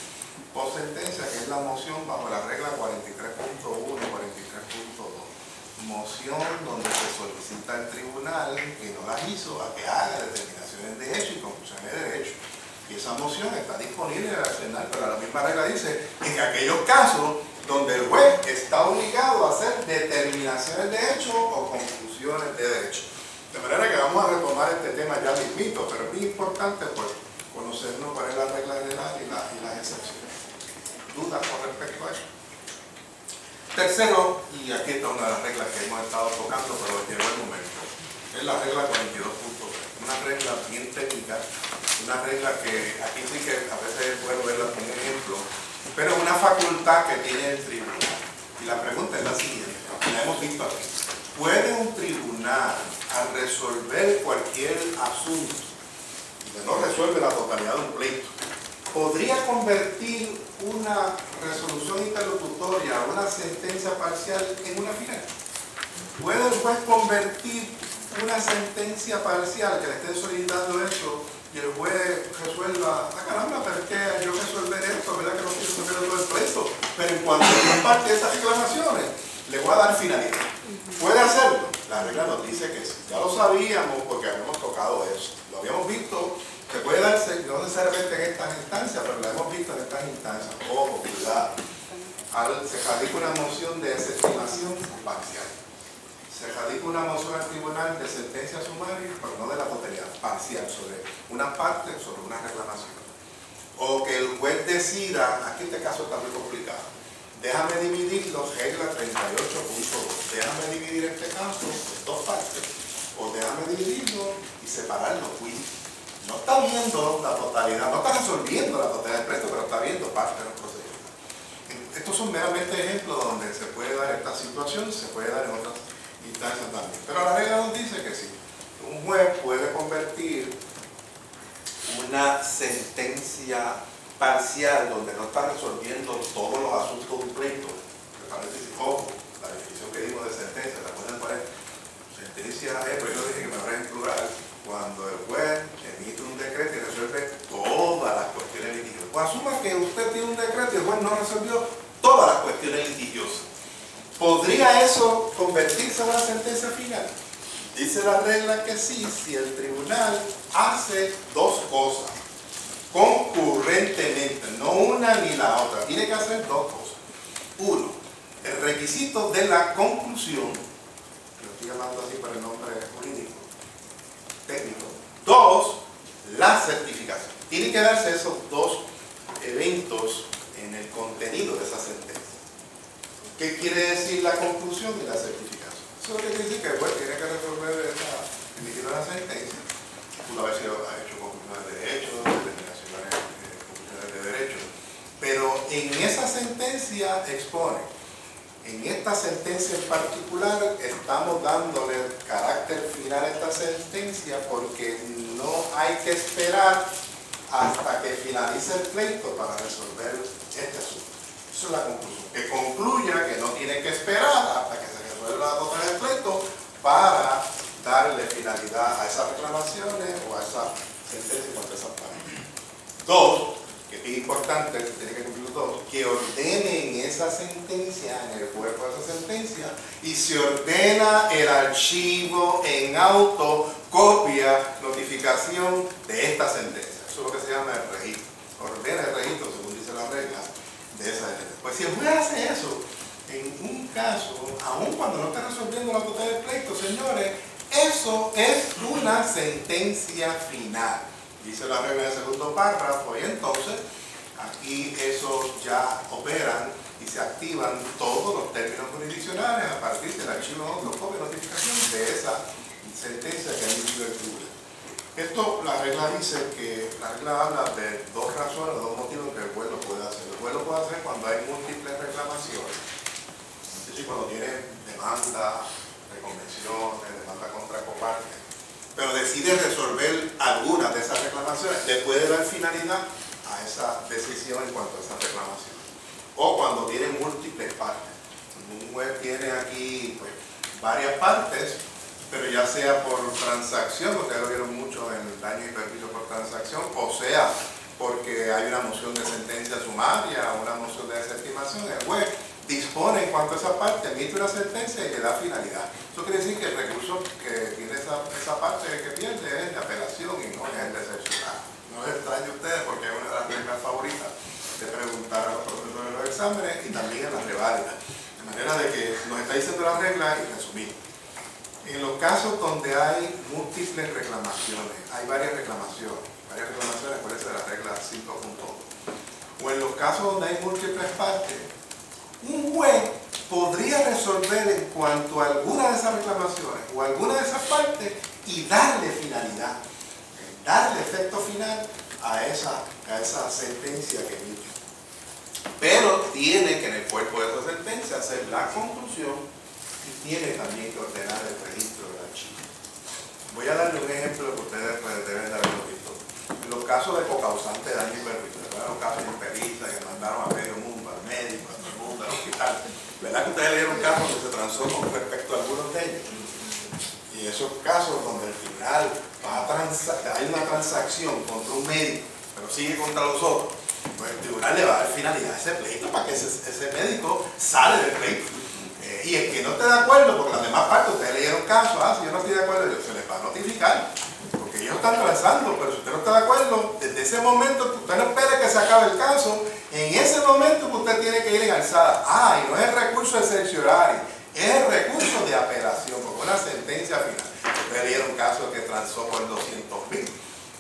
Speaker 1: post sentencia, que es la moción bajo la regla 43.1 y 43.2. Moción donde se solicita al tribunal que no las hizo a que haga determinaciones de hecho y conclusiones de derecho. Y esa moción está disponible en el arsenal, pero la misma regla dice en aquellos casos donde el juez está obligado a hacer determinaciones de hecho o conclusiones de derecho. De manera que vamos a retomar este tema ya mismito, pero es muy importante pues, conocernos cuál es la regla general y las excepciones. ¿Dudas con respecto a eso? Tercero, y aquí está una de las reglas que hemos estado tocando, pero llegó el momento, es la regla 42.3, una regla bien técnica, una regla que aquí sí que a veces es bueno verla como un ejemplo, pero una facultad que tiene el tribunal. Y la pregunta es la siguiente, la hemos visto aquí. ¿Puede un tribunal, al resolver cualquier asunto, que no resuelve la totalidad de un pleito, podría convertir una resolución interlocutoria, una sentencia parcial en una final? ¿Puede el juez convertir una sentencia parcial que le esté solicitando eso y el juez resuelva, caramba, pero es que yo resolver esto, ¿verdad que no quiero resolver todo el pleito? Pero en cuanto a parte de esas reclamaciones, le voy a dar finalidad. ¿Puede hacerlo? La regla nos dice que sí. Ya lo sabíamos porque habíamos tocado eso. Lo habíamos visto, que puede darse, no necesariamente en estas instancias, pero lo hemos visto en estas instancias. Ojo, cuidado. Se radica una moción de desestimación parcial. Se radica una moción al tribunal de sentencia sumaria, pero no de la totalidad, parcial, sobre una parte, sobre una reclamación. O que el juez decida, aquí este caso está muy complicado, déjame dividirlo, regla 38.2, déjame dividir este caso en dos partes, o déjame dividirlo y separarlo. No está viendo la totalidad, no está resolviendo la totalidad del pleito, pero está viendo parte de los procedimientos. Estos son meramente ejemplos donde se puede dar esta situación, se puede dar en otras instancias también. Pero la regla nos dice que sí, un juez puede convertir una sentencia parcial donde no está resolviendo todos los asuntos de un pleito. Ojo, la definición que dimos de sentencia, la pueden poner. Sentencia es, pero yo dije que me habrá en plural, cuando el juez emite un decreto y resuelve todas las cuestiones litigiosas. Pues asuma que usted tiene un decreto y el juez no resolvió todas las cuestiones litigiosas. ¿Podría eso convertirse en una sentencia final? Dice la regla que sí, si el tribunal hace dos cosas concurrentemente, no una ni la otra. Tiene que hacer dos cosas. Uno, el requisito de la conclusión, lo estoy llamando así por el nombre jurídico, técnico. Dos, la certificación. Tienen que darse esos dos eventos en el contenido de esa sentencia. ¿Qué quiere decir la conclusión y la certificación? Eso quiere decir que el juez tiene que resolver emitir una sentencia. Pudo haber sido hecho conclusiones de derechos, determinaciones conclusiones de derechos. Pero en esa sentencia expone, en esta sentencia en particular, estamos dándole carácter final a esta sentencia porque no hay que esperar hasta que finalice el pleito para resolver este asunto. Esa es la conclusión. Que concluya que no tiene que esperar hasta que se resuelva la totalidad del pleito para darle finalidad a esas reclamaciones o a esa sentencia contra esas partes. Dos, que es importante, tiene que cumplir dos, que ordenen esa sentencia en el cuerpo de esa sentencia y se ordena el archivo en auto, copia, notificación de esta sentencia. Eso es lo que se llama el registro. Ordena el registro, según dice la regla, de esa sentencia. Pues si el juez hace eso, en un caso, aun cuando no está resolviendo la totalidad del pleito, señores, eso es una sentencia final. Dice la regla del segundo párrafo, y entonces aquí esos ya operan y se activan todos los términos jurisdiccionales a partir del archivo de copia de notificación de esa sentencia que ha emitido el tribunal. Esto, la regla dice que, la regla habla de dos razones, dos motivos que el juez lo puede hacer. El juez lo puede hacer cuando hay múltiples reclamaciones, es decir, cuando tiene demanda de convenciones, demanda contra copartes, pero decide resolver algunas de esas reclamaciones, le puede dar finalidad a esa decisión en cuanto a esa reclamación. O cuando tiene múltiples partes. Un juez tiene aquí pues, varias partes, pero ya sea por transacción, ustedes lo vieron mucho en el daño y perjuicio por transacción, o sea, porque hay una moción de sentencia sumaria, una moción de desestimación, el juez dispone en cuanto a esa parte, emite una sentencia y le da finalidad. Eso quiere decir que el recurso que tiene esa parte que pierde es de apelación y no es el de excepcional. No les extraño a ustedes porque es una de las reglas favoritas de preguntar a los profesores de los exámenes. exámenes y también en las reválidas. De manera de que nos está diciendo la regla y resumimos. En los casos donde hay múltiples reclamaciones, hay varias reclamaciones, acuérdense de la regla 5.1. O en los casos donde hay múltiples partes, un juez podría resolver en cuanto a alguna de esas reclamaciones o alguna de esas partes y darle finalidad, darle efecto final a esa sentencia que emite. Pero tiene que en el cuerpo de esa sentencia hacer la conclusión y tiene también que ordenar el registro del archivo. Voy a darle un ejemplo que ustedes deben de haberlo visto. En los casos de cocausante de daño y perjuicio, los casos de impericia que mandaron a medio mundo, al médico, a todo el mundo, al hospital, ¿verdad que ustedes leyeron casos que se transó con respecto a algunos de ellos? Y esos casos donde el tribunal hay una transacción contra un médico, pero sigue contra los otros, pues el tribunal le va a dar finalidad a ese pleito para que ese médico sale del pleito. Y el que no esté de acuerdo, porque las demás partes, ustedes leyeron casos, si yo no estoy de acuerdo, se les va a notificar, porque ellos están transando, pero si usted no está de acuerdo, desde ese momento, usted no espere que se acabe el caso, en ese momento usted tiene que ir en alzada. Y no es el recurso excepcional, es el recurso de apelación, como una sentencia final. Ustedes leyeron casos que transó por 200.000.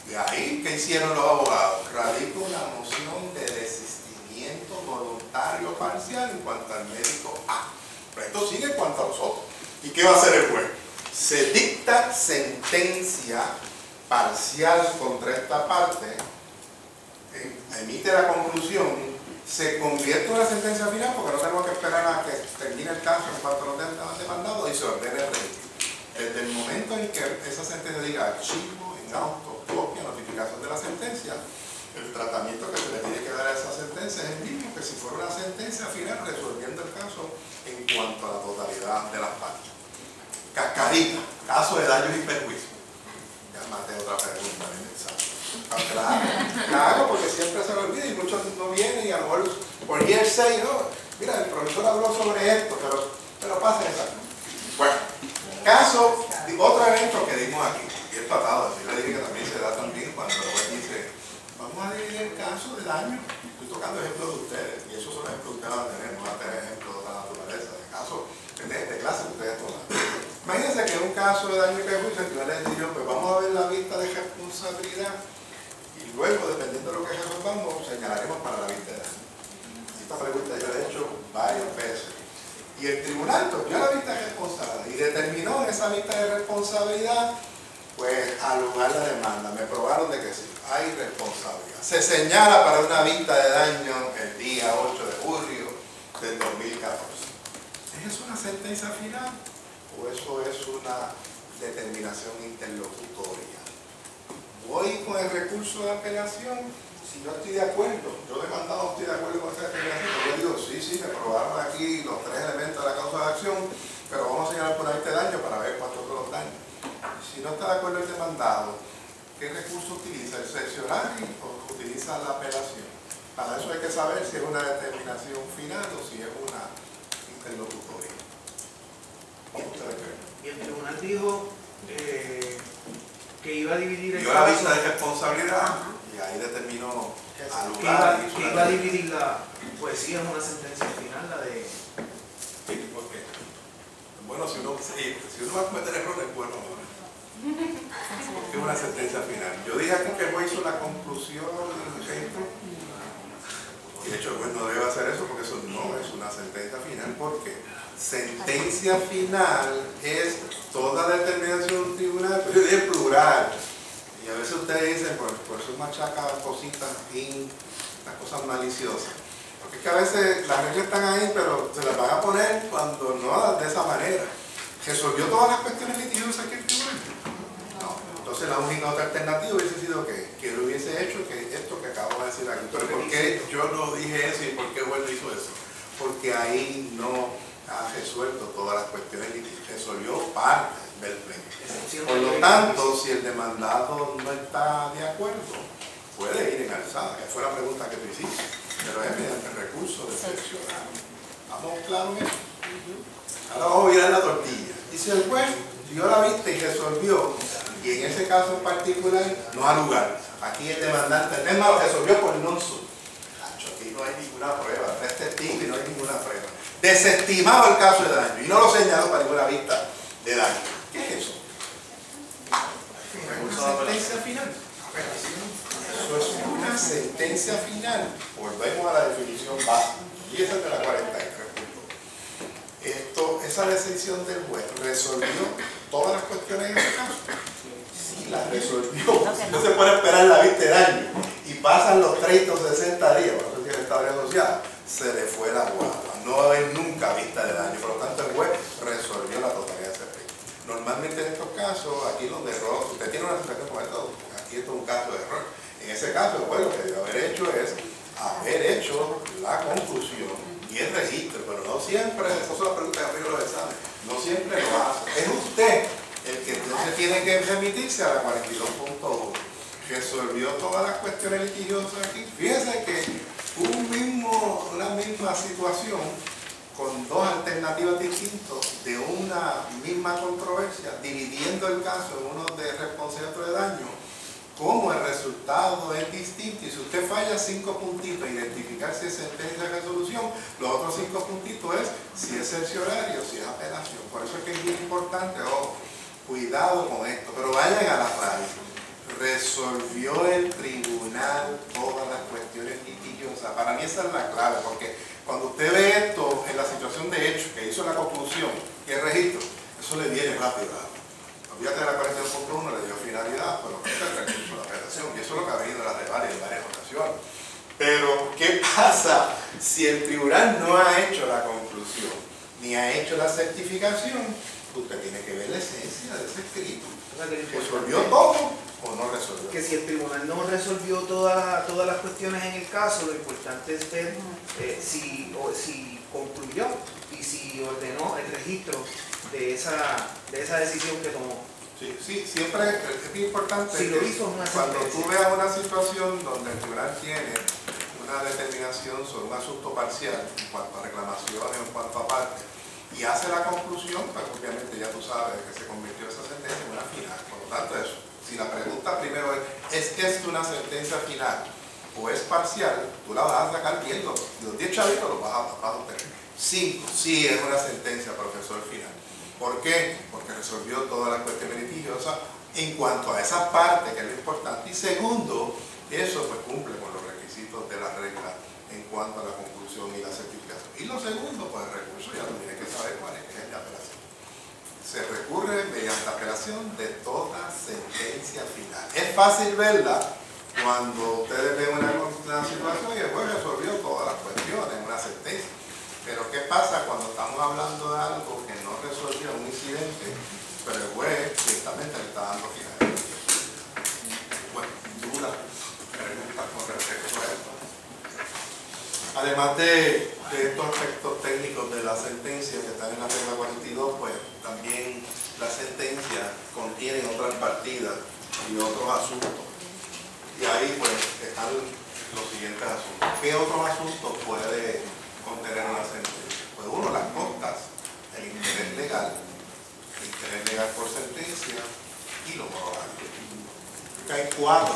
Speaker 1: De ahí, ¿qué hicieron los abogados? Radica una moción de desistimiento voluntario parcial en cuanto al médico A. Pero esto sigue en cuanto a los otros. ¿Y qué va a hacer el juez? Se dicta sentencia parcial contra esta parte, emite la conclusión, se convierte en una sentencia final porque no tenemos que esperar a que termine el caso en cuanto nos den demandado y se ordene el registro. Desde el momento en que esa sentencia diga archivo, en auto, copia, notificación de la sentencia, el tratamiento que se le tiene que dar a esa sentencia es el mismo que si fuera una sentencia final resolviendo el caso en cuanto a la totalidad de las partes. Cascarita, caso de daños y perjuicios. Ya maté otra pregunta en el examen. La hago porque siempre se lo olvida y muchos no vienen y a lo mejor por hearsay, no, mira, el profesor habló sobre esto, pero pasa esa. Bueno, caso, otro evento que dimos aquí, y es tratado, así le dije que también se da también cuando el juez dice, vamos a dividir el caso de daño. Estoy tocando ejemplos de ustedes, y esos son ejemplos que ustedes van a tener, no van a tener ejemplos de otra naturaleza, de casos, de clase que ustedes toman. Imagínense que en un caso de daño y perjuicio, yo les digo, pues vamos a ver la vista de responsabilidad, y luego, dependiendo de lo que resolvamos, señalaremos para la vista de daño. Esta pregunta yo la he hecho varias veces. Y el tribunal topió la vista de responsabilidad y determinó en esa vista de responsabilidad, pues, anular la demanda. Me probaron de que sí, hay responsabilidad. Se señala para una vista de daño el día 8 de julio del 2014. ¿Es eso una sentencia final o eso es una determinación interlocutoria? Voy con el recurso de apelación. Si yo estoy de acuerdo, yo demandado estoy de acuerdo con esa determinación, yo digo, sí, me probaron aquí los 3 elementos de la causa de acción, pero vamos a señalar por ahí este daño para ver cuántos son los daños. Si no está de acuerdo el demandado, ¿qué recurso utiliza? ¿El seccionario o utiliza la apelación? Para eso hay que saber si es una determinación final o si es una interlocutoria. ¿Cómo ustedes creen?
Speaker 2: Y el tribunal dijo que iba a dividir el
Speaker 1: caso. Dio la vista de responsabilidad. Y ahí determinó al lugar.
Speaker 2: Que iba a dividir la poesía en una sentencia final, la de...
Speaker 1: Sí, ¿por qué? Bueno, si uno va a cometer errores, bueno, porque es una sentencia final. Yo dije aquí que el juez hizo la conclusión del ejemplo. Y de hecho el juez no debe hacer eso porque eso no es una sentencia final, porque sentencia final es toda determinación de un tribunal, pero yo dije plural. Y a veces ustedes dicen, por eso machaca cositas, las cosas maliciosas. Porque es que a veces las reglas están ahí, pero se las van a poner cuando no de esa manera. ¿Resolvió todas las cuestiones litigiosas que el tribunal? No. Entonces la única otra alternativa hubiese sido que lo hubiese hecho que esto que acabo de decir aquí. Pero ¿por qué yo no dije eso y por qué Bueno hizo eso? Porque ahí no ha resuelto todas las cuestiones litigiosas, resolvió parte del pleito. Por lo tanto, si el demandado no está de acuerdo, puede ir en alzada, que fue la pregunta que tú hiciste, pero es mediante el recurso de seccionar. ¿Estamos claros en eso? Ahora vamos a virar la tortilla. Y si el juez dio la vista y resolvió, y en ese caso en particular no ha lugar, aquí el demandante, es más, resolvió por non sum. Aquí y no hay ninguna prueba, no es testigo y no hay ninguna prueba. Desestimado el caso de daño y no lo señaló para ninguna vista de daño. ¿Qué es eso? Una sentencia final. Eso es una sentencia final. Volvemos a la definición básica. Y esa es de la 43 puntos. Esa decisión del juez resolvió todas las cuestiones en el caso. Sí, las resolvió. No se puede esperar la vista de daño. Y pasan los 30 o 60 días, por eso tiene estabilidad asociada, se le fue la guagua. No va a haber nunca vista de daño. Por lo tanto, el juez resolvió la totalidad de ese pleito. Normalmente en estos casos, aquí los errores, usted tiene una situación como esta, aquí esto es un caso de error. En ese caso, el juez lo que debe haber hecho es haber hecho la conclusión y el registro, pero no siempre, esas son las preguntas que arriba los exámenes, no siempre lo hace. Es usted el que entonces tiene que remitirse a la 42.1. Resolvió todas las cuestiones litigiosas aquí. Fíjense que una misma situación con dos alternativas distintas de una misma controversia, dividiendo el caso en uno de responsabilidad de daño, como el resultado es distinto. Y si usted falla 5 puntitos, identificar si es sentencia de resolución, los otros 5 puntitos es si es cerciorario, si es apelación. Por eso es que es bien importante, cuidado con esto, pero vayan a la raíz. Resolvió el tribunal todas las cuestiones litigiosas. Para mí esa es la clave, porque cuando usted ve esto en la situación de hecho, que hizo la conclusión, que es registro, eso le viene rápido. Olvídate de la 42.1, le dio finalidad, pero no es el recurso de la apelación, y eso es lo que ha venido en las debates en varias ocasiones. Pero, ¿qué pasa si el tribunal no ha hecho la conclusión, ni ha hecho la certificación? Usted tiene que ver la esencia de ese escrito. ¿Resolvió todo o no resolvió?
Speaker 2: Que si el tribunal no resolvió todas las cuestiones en el caso, lo importante es ver si concluyó y si ordenó el registro de esa decisión que tomó.
Speaker 1: Sí, siempre es importante
Speaker 2: si lo hizo una
Speaker 1: cuando tú veas una situación donde el tribunal tiene una determinación sobre un asunto parcial en cuanto a reclamaciones, en cuanto a partes, y hace la conclusión, pues obviamente ya tú sabes que se convirtió esa sentencia en una final. Por lo tanto, eso. Si la pregunta primero es que es una sentencia final o es parcial, tú la vas a sacar bien, los 10 chavitos los vas a obtener. 5, sí es una sentencia, profesor, final. ¿Por qué? Porque resolvió todas las cuestiones litigiosas en cuanto a esa parte que es lo importante. Y segundo, eso pues cumple con los requisitos de la regla en cuanto a la conclusión y la certificación. Y lo segundo, pues el recurso ya lo tiene que saber cuál es, que es el de apelación. Se recurre mediante apelación de toda sentencia final. Es fácil verla cuando ustedes ven una situación y el juez resolvió todas las cuestiones en una sentencia. Pero ¿qué pasa cuando estamos hablando de algo que no resolvió un incidente, pero el juez ciertamente le está dando final? Bueno, dudas, preguntas con respecto a esto. Además de estos aspectos técnicos de la sentencia que están en la regla 42, pues también la sentencia contiene otras partidas y otros asuntos. Y ahí pues están los siguientes asuntos. ¿Qué otros asuntos puede contener una sentencia? Pues uno, las costas, el interés legal por sentencia y los honorarios. Hay 4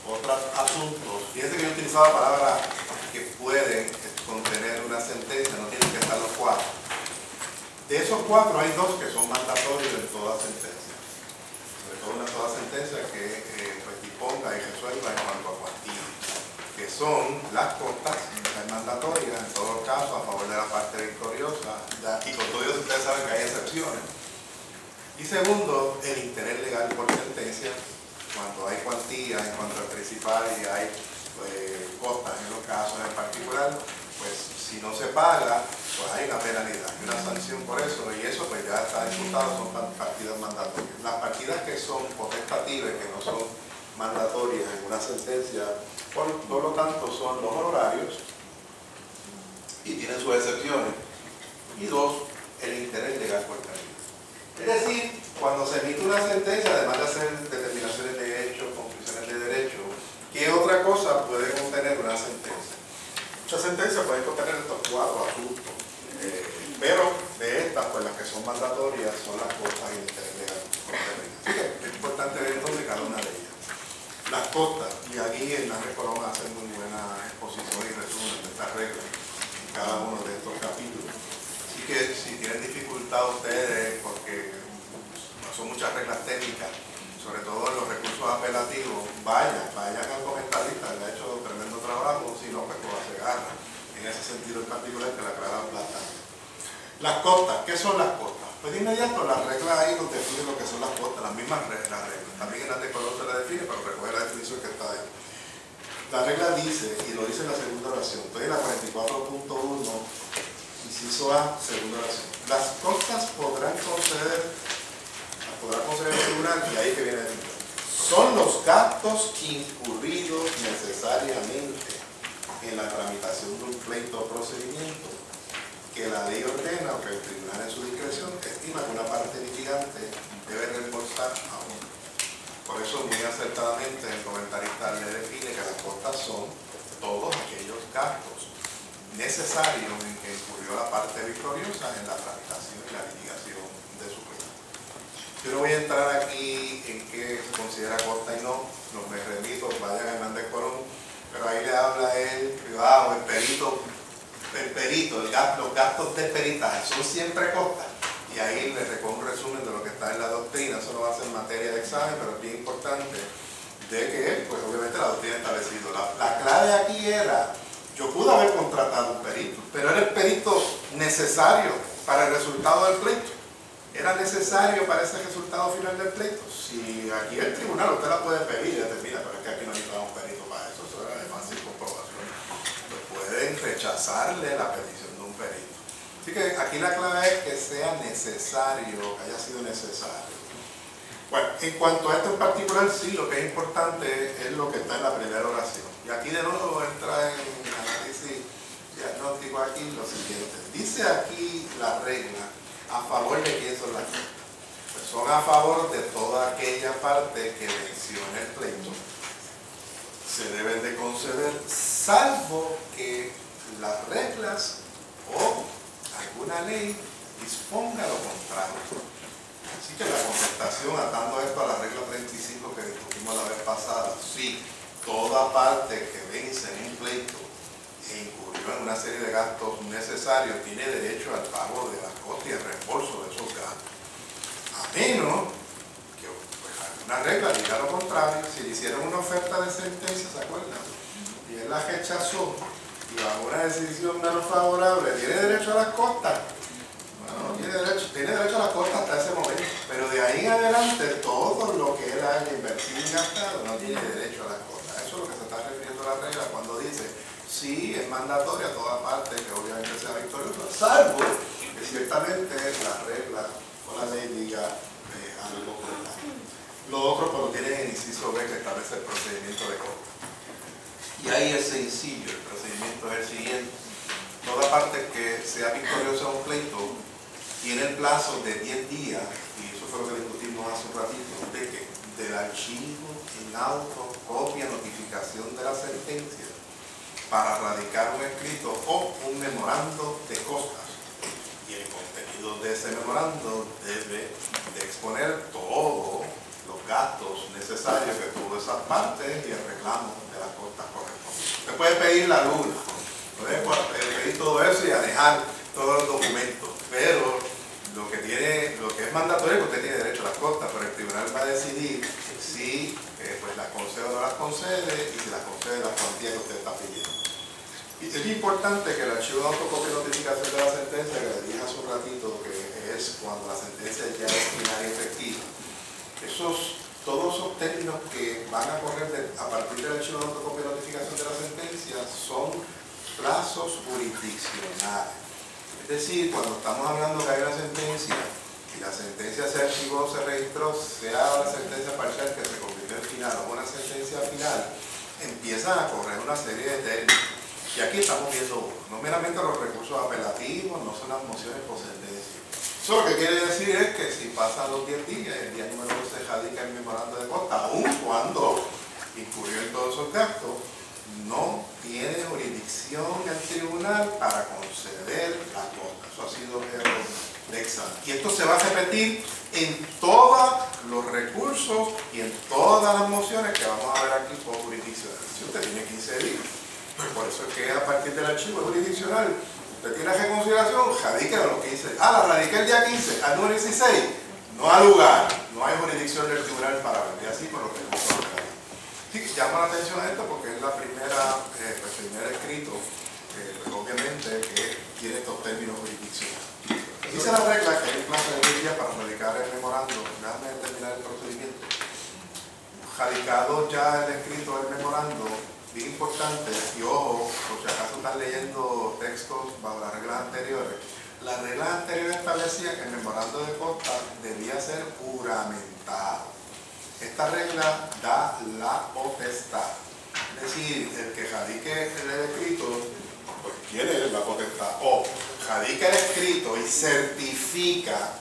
Speaker 1: otros asuntos. Fíjense que yo he utilizado la palabra que pueden contener una sentencia, no tienen que estar los 4. De esos 4 hay 2 que son mandatorios en toda sentencia. Sobre todo en toda sentencia que pues, disponga y resuelva en cuanto a cuantía, que son las costas, es mandatoria en todos los casos a favor de la parte victoriosa, y con todo eso ustedes saben que hay excepciones. Y segundo, el interés legal por sentencia, cuando hay cuantía en cuanto al principal y hay costas en los casos en particular, pues si no se paga, pues hay una penalidad y una sanción por eso, y eso pues ya está imputado, son partidas mandatorias. Las partidas que son potestativas, que no son mandatorias en una sentencia, por lo tanto son los honorarios, y tienen sus excepciones, y 2, el interés legal por penalidad. Es decir, cuando se emite una sentencia, además de hacer determinaciones de hecho, conclusiones de derecho, ¿qué otra cosa puede contener una sentencia? Muchas sentencias pueden contener estos 4 asuntos, pero de estas, pues las que son mandatorias son las costas y el interés legal. Así que es importante ver entonces cada una de ellas. Las costas, y aquí en la Colón hace muy buena exposición y resumen que si tienen dificultad ustedes, porque no son muchas reglas técnicas, sobre todo en los recursos apelativos, vayan al comentarista, le ha hecho tremendo trabajo, si no, pues se agarra. En ese sentido en particular que la aclara bastante. Las costas, ¿qué son las costas? Pues de inmediato las reglas ahí nos definen lo que son las costas, las mismas reglas. También en la de color se la define, pero recoge la definición que está ahí. La regla dice, y lo dice en la segunda oración, estoy en la 44.1, inciso A, segunda oración. Las costas podrá conceder el tribunal, y ahí que viene el tribunal. Son los gastos incurridos necesariamente en la tramitación de un pleito o procedimiento que la ley ordena o que el tribunal en su discreción estima que una parte litigante debe reembolsar a uno. Por eso muy acertadamente el comentarista le define que las costas son todos aquellos gastos necesarios en que incurrió la parte victoriosa en la tramitación y la litigación de su pleito. Yo no voy a entrar aquí en qué se considera costa y no, me remito, vayan a Hernández Colón, pero ahí le habla el privado, el perito, los gastos de peritaje son siempre costas. Y ahí le recojo un resumen de lo que está en la doctrina. Eso no va a ser materia de examen, pero es bien importante de que, pues obviamente la doctrina ha establecido. La clave aquí era, yo pude haber contratado un perito, pero era el perito necesario para el resultado del pleito. Era necesario para ese resultado final del pleito. Si aquí el tribunal usted la puede pedir y determina, pero es que aquí no necesitamos perito para eso, eso era de fácil comprobación. Pues pueden rechazarle la petición de un perito. Así que aquí la clave es que sea necesario, que haya sido necesario. Bueno, en cuanto a esto en particular, sí, lo que es importante es lo que está en la primera oración. Y aquí de nuevo entra en análisis diagnóstico aquí lo siguiente. Dice aquí la regla, ¿a favor de quién son las cosas? Pues son a favor de toda aquella parte que menciona el pleito. Se deben de conceder, salvo que las reglas o alguna ley disponga lo contrario. Así que la contestación, atando esto a la regla 35 que discutimos la vez pasada, sí, toda parte que vence en un pleito e incurrió en una serie de gastos necesarios tiene derecho al pago de las costas y el reembolso de esos gastos. A menos que pues, alguna regla diga lo contrario. Si le hicieron una oferta de sentencia, ¿se acuerdan? Y él la rechazó y bajo una decisión menos favorable, ¿tiene derecho a las costas? No, tiene derecho a las costas hasta ese momento, pero de ahí en adelante todo lo que él haya invertido y gastado no tiene derecho a las costas. Eso es lo que se está refiriendo a la regla cuando dice sí, es mandatoria toda parte que obviamente sea victoriosa, salvo que ciertamente la regla o la ley diga algo contrario. Lo otro, cuando tiene el inciso B que establece el procedimiento de costas. Y ahí es sencillo, el procedimiento es el siguiente. Toda parte que sea victoriosa en un pleito tiene el plazo de 10 días, y eso fue lo que discutimos hace un ratito, de que del archivo en auto, copia, notificación de la sentencia, para radicar un escrito o un memorando de costas. Y el contenido de ese memorando debe de exponer todos los gastos necesarios que tuvo esas partes y el reclamo de las costas correspondientes. Usted puede pedir la luna, puede pedir todo eso y anejar todos los documentos, pero lo que es mandatorio es que usted tiene derecho a las costas, pero el tribunal va a decidir si pues las concede o no las concede y si las concede las cuantías que usted está pidiendo. Y es importante que el archivo de autocopia y notificación de la sentencia, que le dije hace un ratito, que es cuando la sentencia ya es final y efectiva, todos esos términos que van a correr a partir del archivo de autocopia y notificación de la sentencia son plazos jurisdiccionales. Es decir, cuando estamos hablando que hay una sentencia y la sentencia se archivó, se registró, sea una sentencia parcial que se convirtió en final o una sentencia final, empiezan a correr una serie de términos. Y aquí estamos viendo no meramente los recursos apelativos, no son las mociones por sentencia. Eso lo que quiere decir es que si pasan los 10 días, el día número 2 se radica el memorando de costa, aun cuando incurrió en todos esos gastos, no tiene jurisdicción el tribunal para conceder la costa. Eso ha sido objeto de examen. Y esto se va a repetir en todos los recursos y en todas las mociones que vamos a ver aquí por jurisdicción. Si usted tiene 15 días, pues por eso es que a partir del archivo jurisdiccional, usted usted tiene reconsideración, radíquela los 15 días. La radiqué el día 15, al número 16, no ha lugar, no hay jurisdicción del tribunal para ver. Y así por lo que no puedo ver. Sí, llama la atención a esto porque es la primera, el primer escrito, obviamente, que tiene estos términos jurisdiccionales. Dice la regla que hay un plazo de 10 días para radicar el memorando. Déjame terminar el procedimiento. Radicado ya el escrito del memorando, bien importante, y ojo, por si acaso están leyendo textos bajo las reglas anteriores, las reglas anteriores establecían que el memorando de costa debía ser juramentado. Esta regla da la potestad. Es decir, el que radique el escrito, pues tiene la potestad. O radica el escrito y certifica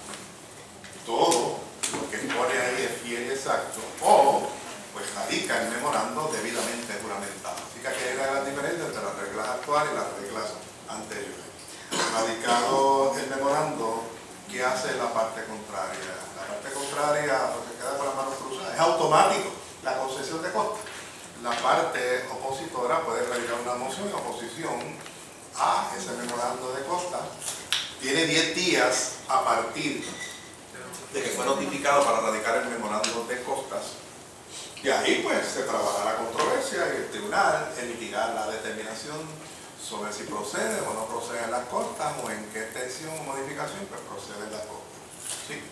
Speaker 1: todo lo que pone ahí es fiel y exacto. O pues radica el memorando debidamente juramentado. Así que aquí hay una gran diferencia entre las reglas actuales y las reglas anteriores. Radicado el memorando, ¿qué hace la parte contraria? La parte contraria, pues se queda con las manos cruzadas. Es automático la concesión de costa. La parte opositora puede radicar una moción en oposición a ese memorando de costa. Tiene 10 días a partir de que fue notificado para radicar el memorando de costas. Y ahí pues se trabaja la controversia y el tribunal emitirá la determinación sobre si procede o no proceden las costas o en qué extensión o modificación pues proceden las costas. ¿Sí?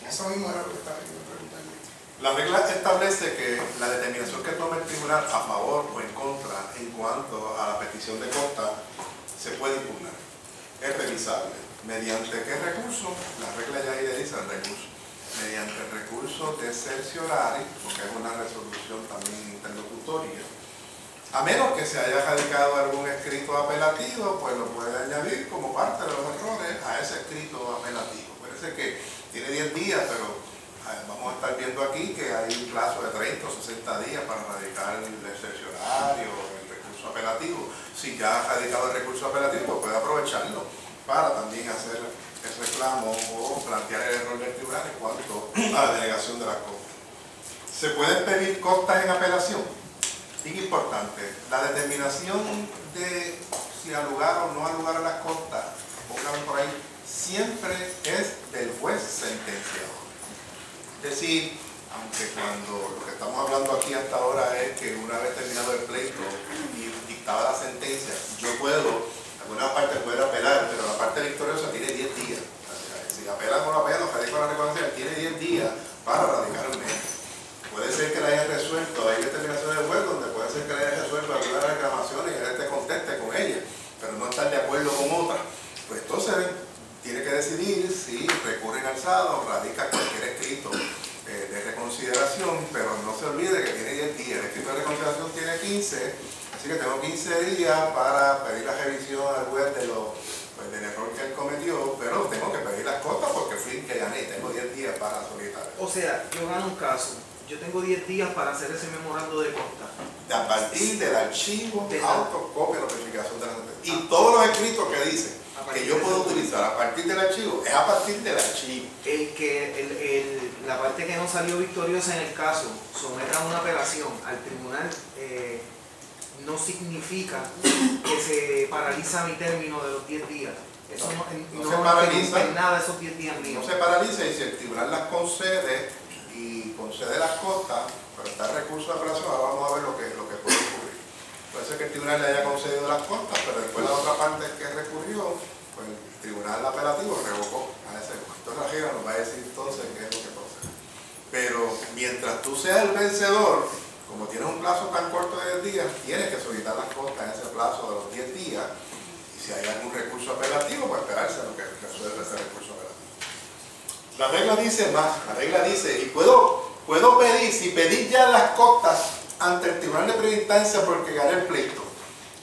Speaker 3: Eso mismo era lo que estaba preguntando.
Speaker 1: La regla establece que la determinación que tome el tribunal a favor o en contra en cuanto a la petición de costa se puede impugnar. Es revisable. ¿Mediante qué recurso? La regla ya ahí le dice el recurso. Mediante el recurso de cerciorari, porque es una resolución también interlocutoria. A menos que se haya radicado algún escrito apelativo, pues lo puede añadir como parte de los errores a ese escrito apelativo. Parece que tiene 10 días, pero vamos a estar viendo aquí que hay un plazo de 30 o 60 días para radicar el cerciorario o el recurso apelativo. Si ya ha radicado el recurso apelativo, puede aprovecharlo para también hacer el reclamo o plantear el error del tribunal en cuanto a la denegación de las costas. ¿Se pueden pedir costas en apelación? Bien importante, la determinación de si al lugar o no al lugar a las costas, pónganlo por ahí, siempre es del juez sentenciador. Es decir, aunque cuando lo que estamos hablando aquí hasta ahora es que una vez terminado el pleito y dictada la sentencia, yo puedo, alguna parte puede apelar, pero la parte victoriosa tiene 10 días. Si apela o no apela, radica la reconocida, tiene 10 días para radicar un medio. Puede ser que la haya resuelto, hay determinaciones del juez donde puede ser que la haya resuelto algunas reclamaciones y él te conteste con ella, pero no estar de acuerdo con otra. Pues entonces tiene que decidir si recurre en alzado o radica cualquier escrito de reconsideración, pero no se olvide que tiene 10 días. El escrito de reconsideración tiene 15, así que tengo 15 días para pedir la revisión al juez de del error que él cometió, pero tengo que pedir las costas porque fui que gané, tengo 10 días para solicitar.
Speaker 2: O sea, yo gano un caso, yo tengo 10 días para hacer ese memorando de costa.
Speaker 1: A partir del archivo, autocopia, notificación de la sentencia. Y todos los escritos que dicen que yo puedo utilizar a partir del archivo, es a partir del archivo.
Speaker 2: La parte que no salió victoriosa en el caso, someta una apelación al tribunal, no significa que se paraliza mi término de los 10 días. Eso no
Speaker 1: se paraliza
Speaker 2: en nada esos 10 días míos.
Speaker 1: No se paraliza y si el tribunal las concede y concede las costas, pero está el recurso de apelación, ahora vamos a ver lo que puede ocurrir. Puede ser que el tribunal le haya concedido las costas, pero después la otra parte que recurrió, pues el tribunal apelativo revocó a ese juez. Entonces la regla nos va a decir entonces qué es lo que procede. Pero mientras tú seas el vencedor, como tienes un plazo tan corto de 10 días, tienes que solicitar las costas en ese plazo de los 10 días. Y si hay algún recurso apelativo, pues esperarse a lo que resuelve ese recurso apelativo. La regla dice más, la regla dice, y puedo pedir, si pedí ya las costas ante el tribunal de primera instancia porque gané el pleito,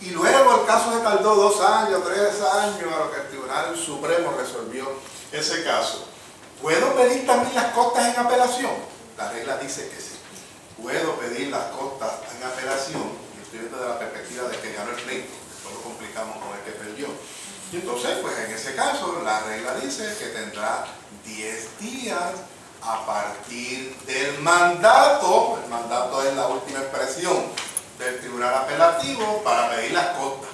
Speaker 1: y luego el caso se tardó 2 años, 3 años, a lo que el Tribunal Supremo resolvió ese caso, ¿puedo pedir también las costas en apelación? La regla dice que sí. Puedo pedir las costas en apelación, y estoy viendo de la perspectiva de que ganó el pleito, después lo complicamos con el que perdió. Y entonces, pues en ese caso, la regla dice que tendrá 10 días a partir del mandato, el mandato es la última expresión del tribunal apelativo, para pedir las costas.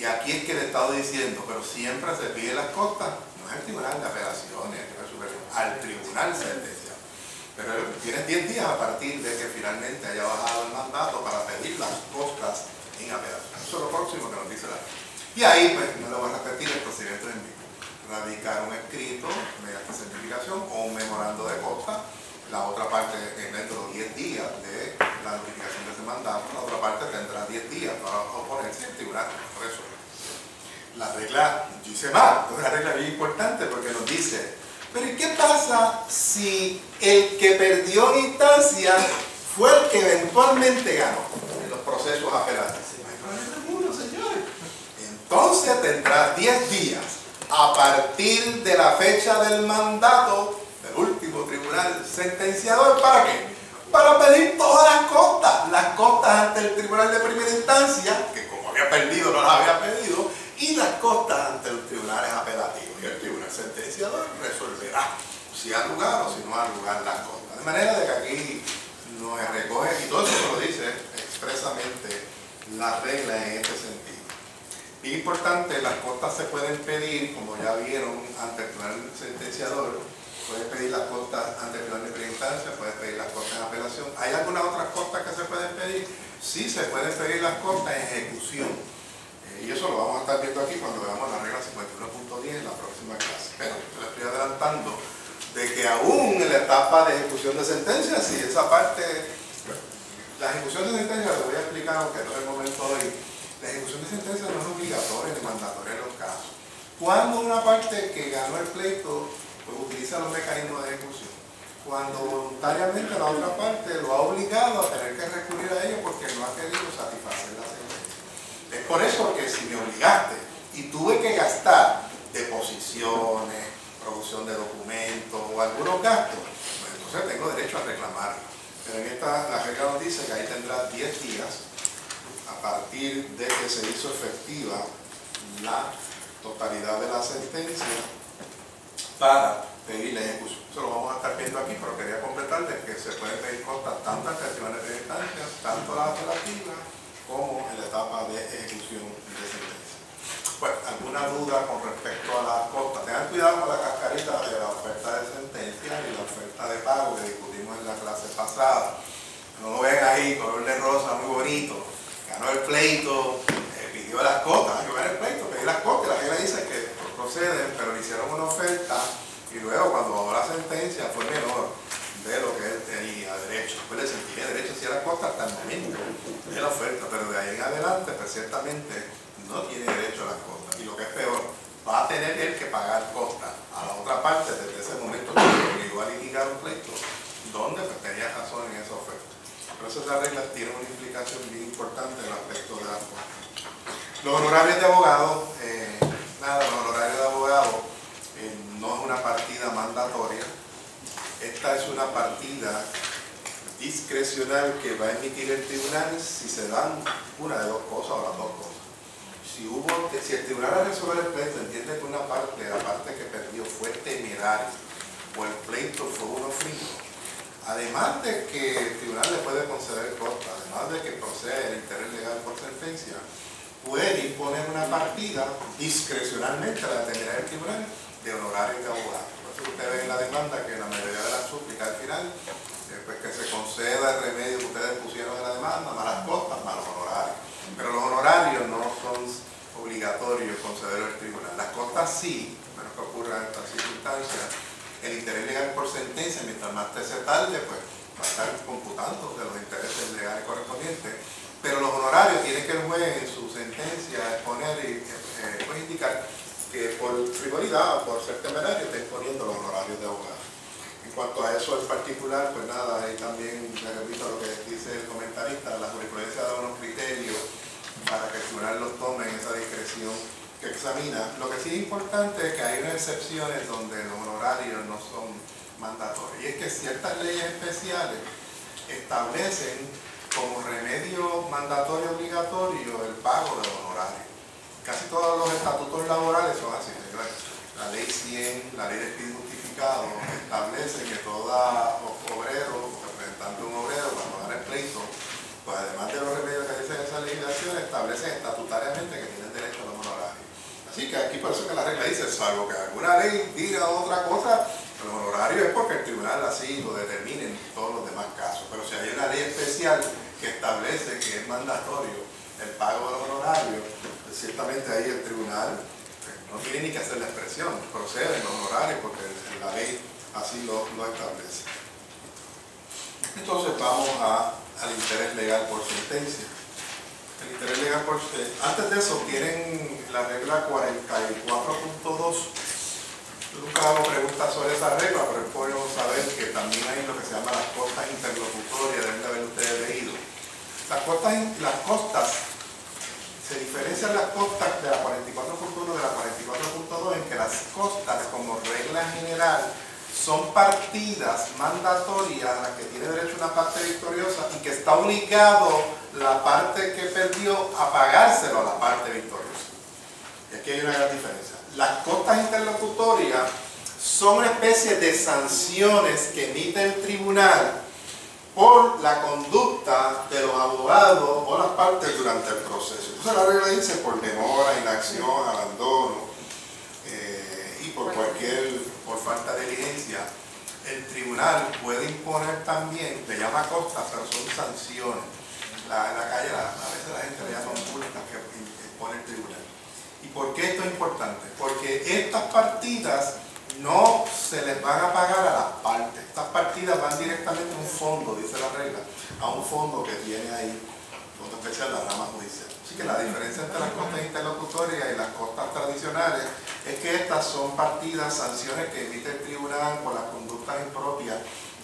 Speaker 1: Y aquí es que le he estado diciendo, pero siempre se pide las costas, no es el Tribunal de Apelaciones, el Tribunal Superior, al Tribunal Sentencial. Pero tienes 10 días a partir de que finalmente haya bajado el mandato para pedir las costas en apelación. Eso es lo próximo que nos dice la ley. Y ahí, pues, no le voy a repetir el procedimiento en vivo. Radicar un escrito mediante certificación o un memorando de costa. La otra parte dentro de 10 días de la notificación de ese mandato, la otra parte tendrá 10 días para oponerse al tribunal. Por eso, la regla, yo hice mal, es una regla bien importante porque nos dice, pero ¿y qué pasa si el que perdió en instancia fue el que eventualmente ganó en los procesos apelativos? No hay problema ninguno, señores. Entonces tendrá 10 días a partir de la fecha del mandato del último tribunal sentenciador. ¿Para qué? Para pedir todas las costas ante el tribunal de primera instancia, que como había perdido no las había pedido, y las costas ante los tribunales apelativos. Y el tribunal sentenciador resolverá si ha lugar o si no ha lugar las costas. De manera de que aquí nos recoge, y todo eso lo dice expresamente la regla en este sentido. Y importante, las costas se pueden pedir, como ya vieron, ante el tribunal sentenciador. Puedes pedir las costas ante el tribunal de primera instancia, puedes pedir las costas en apelación. ¿Hay algunas otras costas que se pueden pedir? Sí, se pueden pedir las costas en ejecución. Y eso lo vamos a estar viendo aquí cuando veamos la regla 51.10 en la próxima clase. Pero le estoy adelantando de que aún en la etapa de ejecución de sentencia, si esa parte, la ejecución de sentencia, lo voy a explicar aunque no es el momento hoy, la ejecución de sentencia no es obligatoria ni mandatoria en los casos. Cuando una parte que ganó el pleito pues utiliza los mecanismos de ejecución, cuando voluntariamente la otra parte lo ha obligado a tener que recurrir a ello porque no ha querido satisfacer la sentencia. Es por eso que si me obligaste y tuve que gastar deposiciones, producción de documentos o algunos gastos, pues entonces tengo derecho a reclamar. Pero en esta, la regla nos dice que ahí tendrá 10 días a partir de que se hizo efectiva la totalidad de la sentencia para pedir la ejecución. Eso lo vamos a estar viendo aquí, pero quería completarles que se pueden pedir costas tanto ante el tribunal de instancia, tanto las apelativas, como en la etapa de ejecución de sentencia. Pues, ¿alguna duda con respecto a las costas? Tengan cuidado con la cascarita de la oferta de sentencia y la oferta de pago que discutimos en la clase pasada. No lo ven ahí, color de rosa, muy bonito. Ganó el pleito, pidió las costas, hay que ver el pleito, pedir las costas. La regla dice que proceden, pero le hicieron una oferta y luego cuando bajó la sentencia fue menor de lo que él tenía derecho. Pues le tiene derecho a las costas hasta el momento de la oferta, pero de ahí en adelante, pues ciertamente no tiene derecho a las costas. Y lo que es peor, va a tener él que pagar costas a la otra parte desde ese momento que le obligó a litigar un pleito, donde pues tenía razón en esa oferta. Por eso esa regla tiene una implicación bien importante en el aspecto de las costas. Los honorarios de abogado, los honorarios de abogado no es una partida mandatoria. Esta es una partida discrecional que va a emitir el tribunal si se dan una de dos cosas o las dos cosas. Si el tribunal al resolver el pleito entiende que una parte, la parte que perdió, fue temeraria o el pleito fue uno frito, además de que el tribunal le puede conceder costa, además de que procede el interés legal por sentencia, puede imponer una partida discrecionalmente a la determinación del tribunal de honorarios de abogado. Por eso ustedes ven en la demanda que la mayoría de las súplicas al final, pues que se conceda el remedio que ustedes pusieron en la demanda, más las costas, más los honorarios. Pero los honorarios no son obligatorios concederlos al tribunal. Las costas sí, menos que ocurra en estas circunstancias. El interés legal por sentencia, mientras más se tarde, pues va a estar computando de los intereses legales correspondientes. Pero los honorarios tienen que el juez en su sentencia exponer y pues indicar que por frivolidad o por ser temerario está imponiendo los honorarios de abogado. En cuanto a eso en particular, pues nada, ahí también me repito lo que dice el comentarista, la jurisprudencia da unos criterios para que el tribunal los tome en esa discreción que examina. Lo que sí es importante es que hay unas excepciones donde los honorarios no son mandatorios. Y es que ciertas leyes especiales establecen como remedio mandatorio obligatorio el pago de los honorarios. Casi todos los estatutos laborales son así. La ley 100, la ley de despido justificado establece que todo obrero, representante de un obrero, cuando gana el pleito, pues además de los remedios que dicen esa legislación, establecen estatutariamente que tienen derecho a los Así que aquí por eso que la regla dice, salvo que alguna ley diga otra cosa, los honorarios es porque el tribunal así lo determine en todos los demás casos. Pero si hay una ley especial que establece que es mandatorio el pago de los honorarios, pues ciertamente ahí el tribunal no tiene ni que hacer la expresión, procede en los honorarios porque la ley así lo establece. Entonces vamos al interés legal por sentencia. El interés legal por antes de eso tienen la regla 44.2. Yo nunca hago preguntas sobre esa regla, pero es bueno saber que también hay lo que se llama las costas interlocutorias, deben de haber ustedes leído. Las costas se diferencian las costas de la 44.1 de la 44.2 en que las costas, como regla general, son partidas mandatorias a las que tiene derecho una parte victoriosa y que está obligado la parte que perdió a pagárselo a la parte victoriosa. Y aquí hay una gran diferencia. Las costas interlocutorias son una especie de sanciones que emite el tribunal por la conducta de los abogados o las partes durante el proceso. Entonces la regla dice por demora, inacción, abandono y por falta de diligencia, el tribunal puede imponer también, le llama costas, pero son sanciones. En la calle a veces la gente le llama multas que impone el tribunal. ¿Y por qué esto es importante? Porque estas partidas no se les van a pagar a las partes. Estas partidas van directamente a un fondo, dice la regla, a un fondo que tiene ahí, fondo especial, la rama judicial. Así que la diferencia entre las costas interlocutorias y las costas tradicionales es que estas son partidas, sanciones que emite el tribunal por las conductas impropias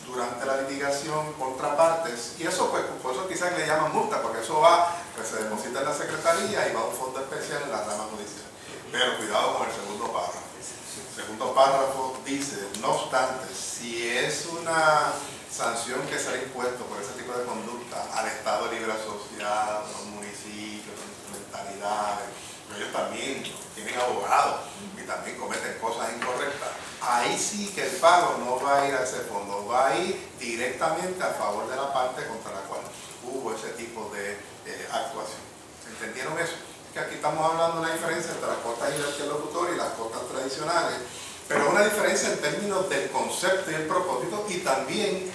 Speaker 1: durante la litigación contra partes, y eso pues por eso quizás le llaman multa, porque eso va, pues se deposita en la secretaría y va a un fondo especial en la rama judicial. Pero cuidado con el segundo párrafo. El segundo párrafo dice, no obstante, si es una sanción que será impuesto por ese tipo de conducta al Estado Libre Asociado, a los municipios, a las instrumentalidades, ellos también tienen abogados y también cometen cosas incorrectas, ahí sí que el pago no va a ir a ese fondo, va a ir directamente a favor de la parte contra la cual hubo ese tipo de actuación. ¿Entendieron eso? Que aquí estamos hablando de una diferencia entre las costas interlocutorias y las costas tradicionales, pero una diferencia en términos del concepto y el propósito, y también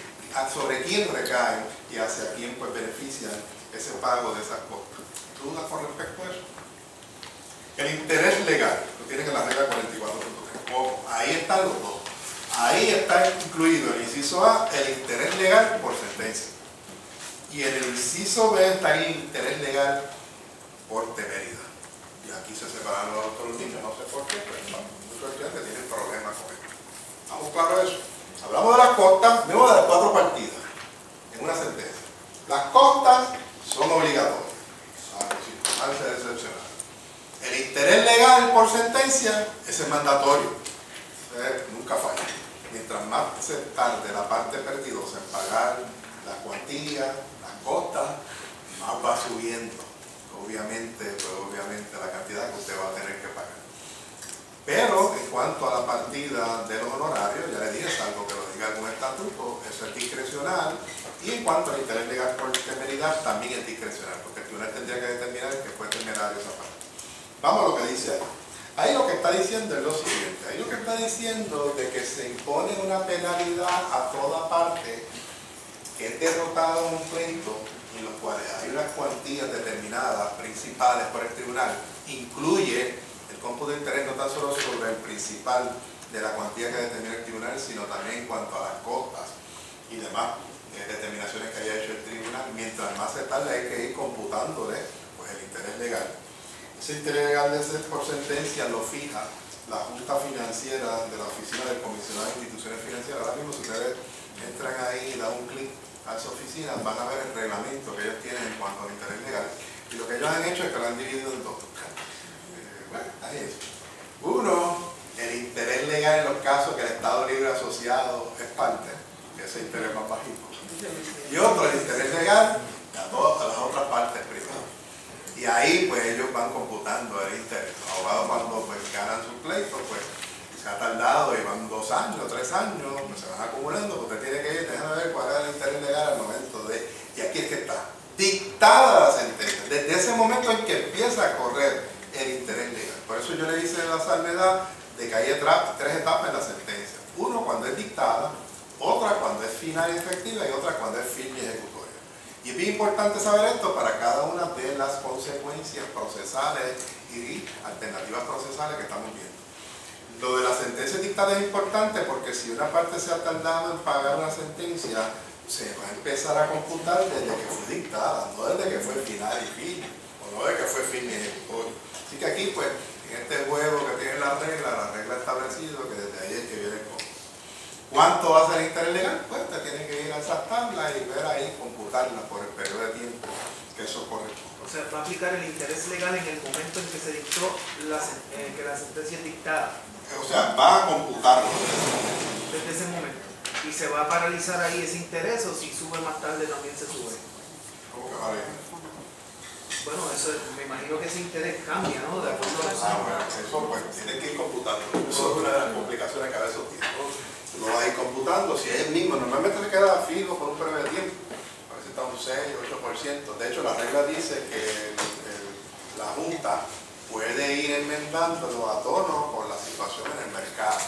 Speaker 1: sobre quién recaen y hacia quién pues benefician ese pago de esas costas. ¿Dudas con respecto a eso? El interés legal, lo tienen en la regla 44.3. Ahí están los dos. Ahí está incluido el inciso A, el interés legal por sentencia. Y en el inciso B está el interés legal por temeridad. Y aquí se separan los otros niños, no sé por qué, pero muchos estudiantes tienen problemas con esto. ¿Estamos claros eso? Hablamos de las costas, vemos de las 4 partidas en una sentencia. Las costas son obligatorias, salvo circunstancias excepcionales. El interés legal por sentencia, ese es mandatorio, nunca falla. Mientras más se tarde la parte perdidosa en pagar la cuantía, las costas, más va subiendo, obviamente la cantidad que usted va a tener que pagar. Pero en cuanto a la partida de los honorarios, ya le dije, salvo que lo diga algún estatuto, eso es discrecional. Y en cuanto al interés legal por temeridad, también es discrecional, porque el tribunal tendría que determinar que fue temerario esa parte. Vamos a lo que dice ahí. Ahí lo que está diciendo es lo siguiente. Ahí lo que está diciendo de que se impone una penalidad a toda parte que es derrotada en un pleito en los cuales hay unas cuantías determinadas, principales por el tribunal, incluye el cómputo de interés no tan solo sobre el principal de la cuantía que determina el tribunal, sino también en cuanto a las costas y demás determinaciones que haya hecho el tribunal. Mientras más se tarde hay que ir computándole pues, el interés legal. Ese interés legal por sentencia lo fija la Junta Financiera de la Oficina del Comisionado de Instituciones Financieras. Ahora mismo, si ustedes entran ahí y dan un clic a esa oficina, van a ver el reglamento que ellos tienen en cuanto al interés legal. Y lo que ellos han hecho es que lo han dividido en dos. Bueno, ahí es. Uno, el interés legal en los casos que el Estado Libre Asociado es parte, que ese interés más bajito. Y otro, el interés legal a las otras partes privadas. Y ahí pues ellos van computando el interés. Los abogados cuando pues ganan sus pleitos, pues se ha tardado y van 2 años, 3 años, pues se van acumulando, porque usted tiene que ir, déjame ver cuál es el interés legal al momento de... Y aquí es que está, dictada la sentencia. Desde ese momento en que empieza a correr el interés legal. Por eso yo le hice la salvedad de que hay tres etapas en la sentencia. Uno cuando es dictada, otra cuando es final y efectiva y otra cuando es firme y ejecutoria. Y es bien importante saber esto para cada una de las consecuencias procesales y alternativas procesales que estamos viendo. Lo de la sentencia dictada es importante porque si una parte se ha tardado en pagar una sentencia, se va a empezar a computar desde que fue dictada, no desde que fue final y firme, o no desde que fue firme y ejecutoria. Así que aquí, pues, en este juego que tiene la regla establecido que desde ahí es que viene el código. ¿Cuánto va a ser el interés legal? Pues te tienen que ir a esas tablas y ver ahí, computarlas por el periodo de tiempo que eso corresponde.
Speaker 2: O sea, va a aplicar el interés legal en el momento en que se dictó que la sentencia es dictada.
Speaker 1: O sea, va a computarlo.
Speaker 2: Desde ese momento. ¿Y se va a paralizar ahí ese interés o si sube más tarde también se sube?
Speaker 1: ¿Cómo que vale?
Speaker 2: Bueno, eso me imagino que ese interés cambia, ¿no? De acuerdo a los años.
Speaker 1: Bueno, eso pues tiene que ir computando. Eso es una de las complicaciones que a veces tiene. Lo va a ir computando, si es el mismo, normalmente se queda fijo por un periodo de tiempo. A veces está un 6, 8%. De hecho, la regla dice que la Junta puede ir enmendándolo a tono con la situación en el mercado.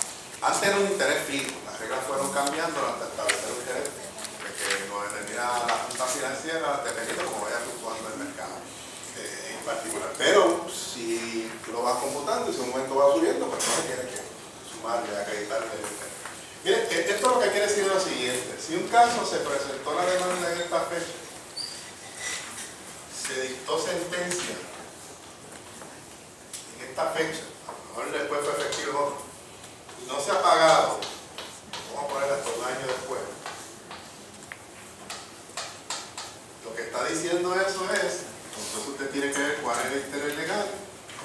Speaker 1: Antes era un interés fijo, las reglas fueron cambiando hasta establecer un interés que lo determina la Junta Financiera dependiendo de cómo vaya fluctuando el mercado en particular. Pero si tú lo vas computando y si un momento va subiendo, pues no tienes que sumarle, acreditarle el interés. Miren, esto lo que quiere decir es lo siguiente: si un caso se presentó la demanda en esta fecha, se dictó sentencia en esta fecha, a lo mejor después fue efectivo en otro, y no se ha pagado, vamos a poner hasta un año después. Lo que está diciendo eso es, entonces usted tiene que ver cuál es el interés legal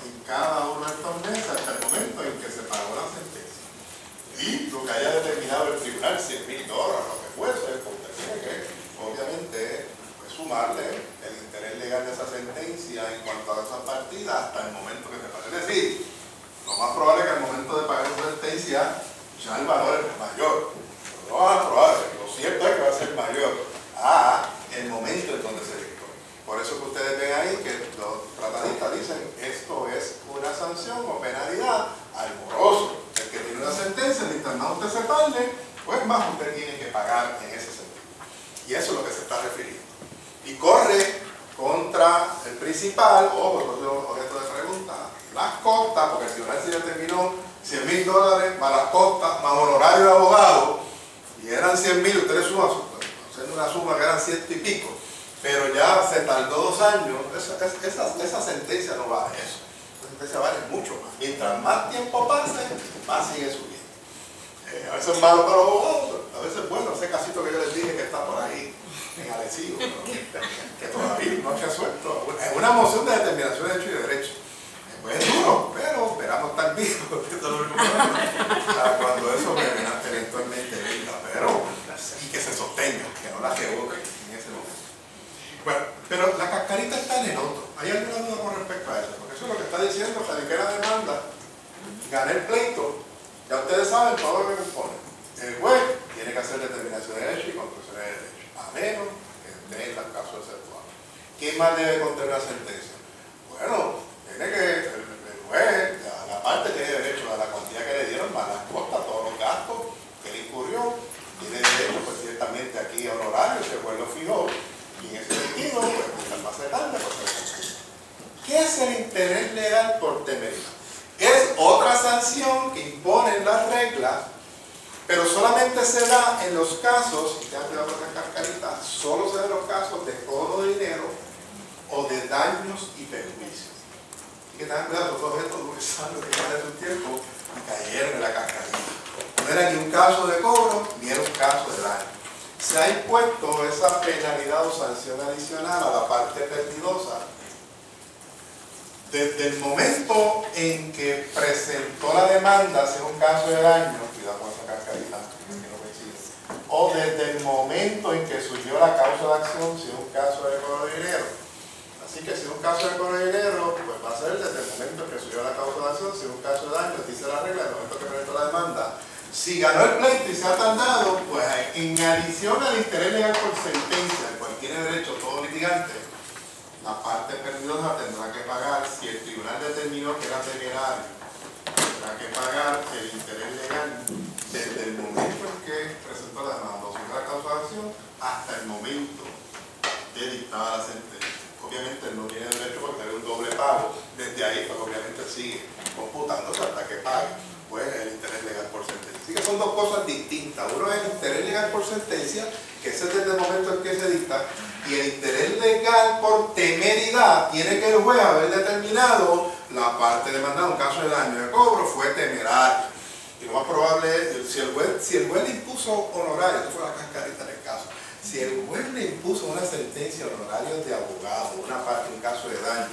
Speaker 1: en cada uno de estos meses hasta el momento en que se pagó la sentencia. Y lo que haya determinado el tribunal, $100,000, lo que fuese, pues usted tiene que, obviamente, pues, sumarle el interés legal de esa sentencia en cuanto a esa partida hasta el momento que se pague. Es decir, lo más probable es que al momento de pagar esa sentencia ya el valor es mayor. No lo más probable, lo cierto es que va a ser mayor a el momento en donde se dictó. Por eso que ustedes ven ahí que los tratadistas dicen esto es una sanción o penalidad al moroso. El que tiene una sentencia, mientras más usted se tarde, pues más usted tiene que pagar en ese sentido. Y eso es lo que se está refiriendo. Y corre contra el principal, o objeto de pregunta, las costas, porque el tribunal se determinó $100,000 más las costas, más honorario de abogado, y eran 100,000, ustedes suman, haciendo una suma que eran 100 y pico, pero ya se tardó 2 años, esa sentencia no vale eso. La sentencia vale mucho más. Mientras más tiempo pase, más sigue subiendo. A veces es malo para los abogados, a veces bueno, ese casito que yo les dije que está por ahí en Arecibo, ¿no? que todavía no se ha suelto. Es una moción de determinación de hecho y de derecho. Pues es duro, pero esperamos estar vivos para cuando eso eventualmente venga, y que se sostenga, que no la rebote en ese momento. Bueno, pero la cascarita está en el otro. ¿Hay alguna duda con respecto a eso? Porque eso es lo que está diciendo, que la demanda, gané el pleito, ya ustedes saben todo lo que me pone. El juez tiene que hacer determinación de derecho y conclusión de derecho, a menos que tenga el caso exceptuado. ¿Quién más debe contener la sentencia? Bueno, tiene que el juez, la parte tiene derecho a la cuantía que le dieron, más las costas, todos los gastos que él incurrió, tiene derecho, pues ciertamente aquí honorario, si el juez lo fijó, y en ese sentido, pues mientras más se tarde, pues ¿qué es el interés legal por temeridad? Es otra sanción que imponen las reglas, pero solamente se da en los casos, y ya te voy a poner cascarita, solo se da en los casos de cobro de dinero o de daños y perjuicios. Así que tengan cuidado, todos estos dulzanos que hace un tiempo y cayeron en la cascarita. No era ni un caso de cobro, ni era un caso de daño. Se ha impuesto esa penalidad o sanción adicional a la parte perdidosa desde el momento en que presentó la demanda, si es un caso de daño, cuidado con esa cascarita, que no me chile, o desde el momento en que surgió la causa de acción, si es un caso de cobro de dinero. Así que si es un caso de cobro de dinero, pues va a ser desde el momento en que surgió la causa de acción, si es un caso de daño, dice la regla, el momento que presentó la demanda. Si ganó el pleito y se ha tardado, pues en adición al interés legal por sentencia, el cual tiene derecho todo litigante la parte perdidora tendrá que pagar, si el tribunal determinó que era temerario, tendrá que pagar el interés legal desde el momento en que presentó la demanda o la causa de acción hasta el momento de dictada la sentencia. Obviamente él no tiene derecho porque tener un doble pago, desde ahí pues obviamente sigue computándose hasta que pague pues el interés legal por sentencia. Así que son dos cosas distintas. Uno es el interés legal por sentencia, que ese es desde el momento en que se dicta, y el interés legal por temeridad tiene que el juez haber determinado la parte demandada, un caso de daño de cobro fue temerario. Y lo más probable es, si el juez le impuso honorario, eso fue la cascarita del caso, si el juez le impuso una sentencia de honorarios de abogado, una parte, un caso de daño,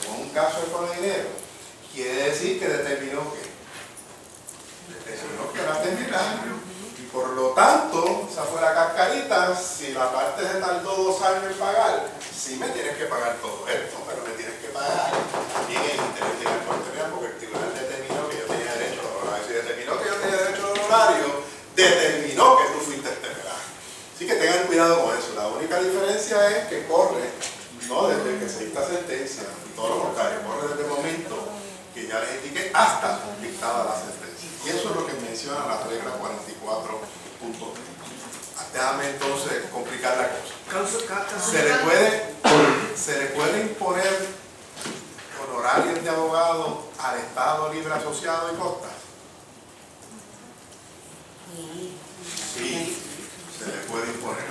Speaker 1: o un caso de con dinero, quiere decir que determinó que era temerario. Y por lo tanto, esa fue la cascarita, si la parte se tardó 2 años en pagar, sí me tienes que pagar todo esto, pero me tienes que pagar también el interés legal por temeridad, porque el tribunal determinó que yo tenía derecho a honorario. Si determinó que yo tenía derecho a honorario, determinó que tú fuiste temerario. Así que tengan cuidado con eso. La única diferencia es que corre, no desde que se dicta sentencia, y todo lo contrario, corre desde el momento que ya les indiqué hasta dictada la sentencia. Y eso es lo que menciona la regla 44.3. Déjame entonces complicar la cosa. Se le puede imponer honorarios de abogado al Estado Libre Asociado y Costas. Sí, se le puede imponer,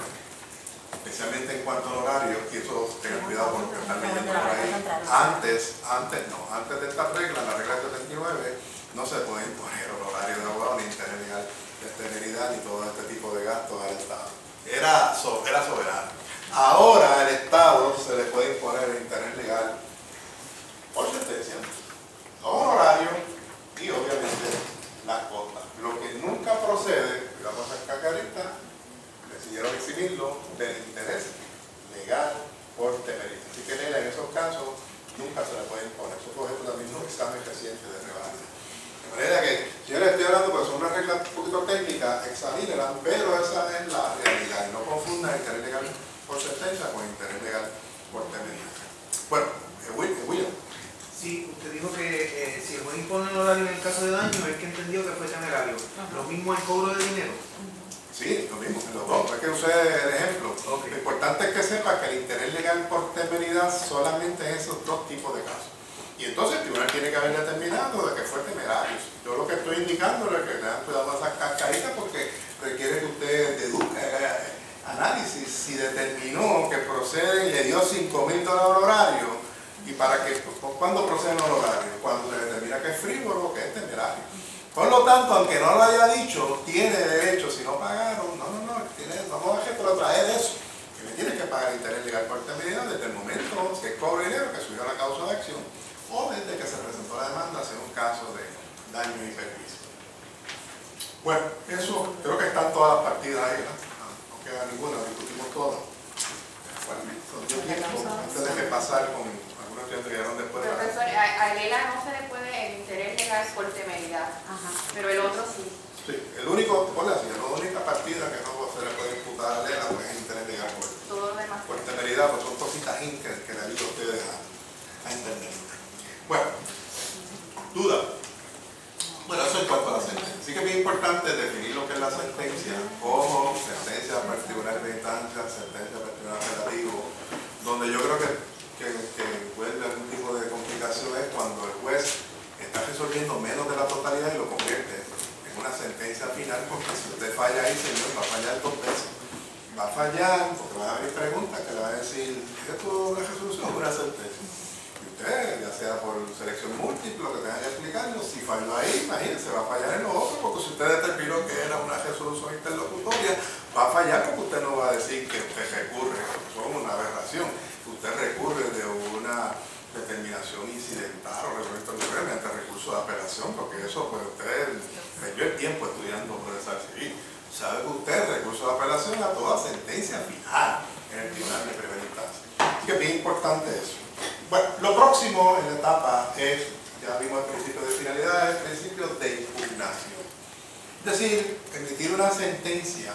Speaker 1: especialmente en cuanto a horarios, y eso tengan cuidado con lo que están leyendo por ahí. Antes de esta regla, la regla 79, no se puede imponer honorario de abogado, ni interés legal de temeridad, ni todo este tipo de gastos al Estado. Era soberano. Ahora al Estado se le puede imponer el interés legal por sentencia, los horarios y obviamente las costas. Lo que nunca procede, y vamos a sacar carita, decidieron eximirlo del interés legal por temeridad. Así que en esos casos nunca se le puede imponer. Eso fue objeto también de un examen reciente de revalida. De manera que, yo les estoy hablando porque son una regla un poquito técnica, examínenla, pero esa es la realidad. No confundan interés legal por sentencia con interés legal por temeridad. Bueno, William.
Speaker 2: Sí, usted dijo que si el juez impone el horario en el caso de daño, es que entendió que fue temerario. Lo mismo el cobro de dinero.
Speaker 1: Sí, lo mismo, en los dos. Es que usé el ejemplo. Okay. Lo importante es que sepa que el interés legal por temeridad solamente es esos dos tipos de casos. Y entonces el tribunal tiene que haber determinado de que fue temerario. Yo lo que estoy indicándole es que le dan cuidado a esas cascaritas porque requiere que usted deduzca análisis. Si determinó que procede y le dio $5,000 honorario, y para que, ¿cuándo procede el honorario? Cuando se determina que es frívolo o que es temerario. Por lo tanto, aunque no lo haya dicho, tiene derecho, si no pagaron, vamos a retrotraer eso, que me tiene que pagar interés legal por temeridad desde el momento que cobre dinero, que subió la causa de acción, o desde que se presentó la demanda, hacia un caso de daño y perjuicio. Bueno, eso, creo que están todas las partidas ahí, ¿no? No queda ninguna, discutimos todas. Bueno, yo tiempo, antes de pasar con algunos que llegaron después.
Speaker 4: Profesor, a Lela no se le puede el interés legal por temeridad, pero el otro sí.
Speaker 1: Sí, el único, ponle así, la única partida que no se le puede imputar a Lela pues, es interés legal por temeridad, pues son cositas que le ayudan a ustedes a entender. Bueno, duda. Bueno, eso en cuanto a la sentencia. Así que es bien importante definir lo que es la sentencia, ojo, sentencia para el tribunal de instancia, sentencia para el tribunal relativo, donde yo creo que puede haber algún tipo de complicación es cuando el juez está resolviendo menos de la totalidad y lo convierte en una sentencia final, porque si usted falla ahí, señor, va a fallar 2 veces. Va a fallar porque van a haber preguntas que le van a decir, ¿esto es una resolución o una sentencia? Y usted, ya sea por selección múltiple, lo que tenga que explicarlo, si falló ahí, imagínense, va a fallar en lo otro, porque si usted determinó que era una resolución interlocutoria, va a fallar porque usted no va a decir que usted recurre, son una aberración. Usted recurre de una determinación incidental o reglamento mediante recurso de apelación, porque eso, pues usted perdió el tiempo estudiando procesal civil. Sabe que usted recurso de apelación a toda sentencia final en el tribunal de primera instancia. Así que es bien importante eso. Bueno, lo próximo en la etapa es, ya vimos el principio de finalidad, el principio de impugnación. Es decir, emitir una sentencia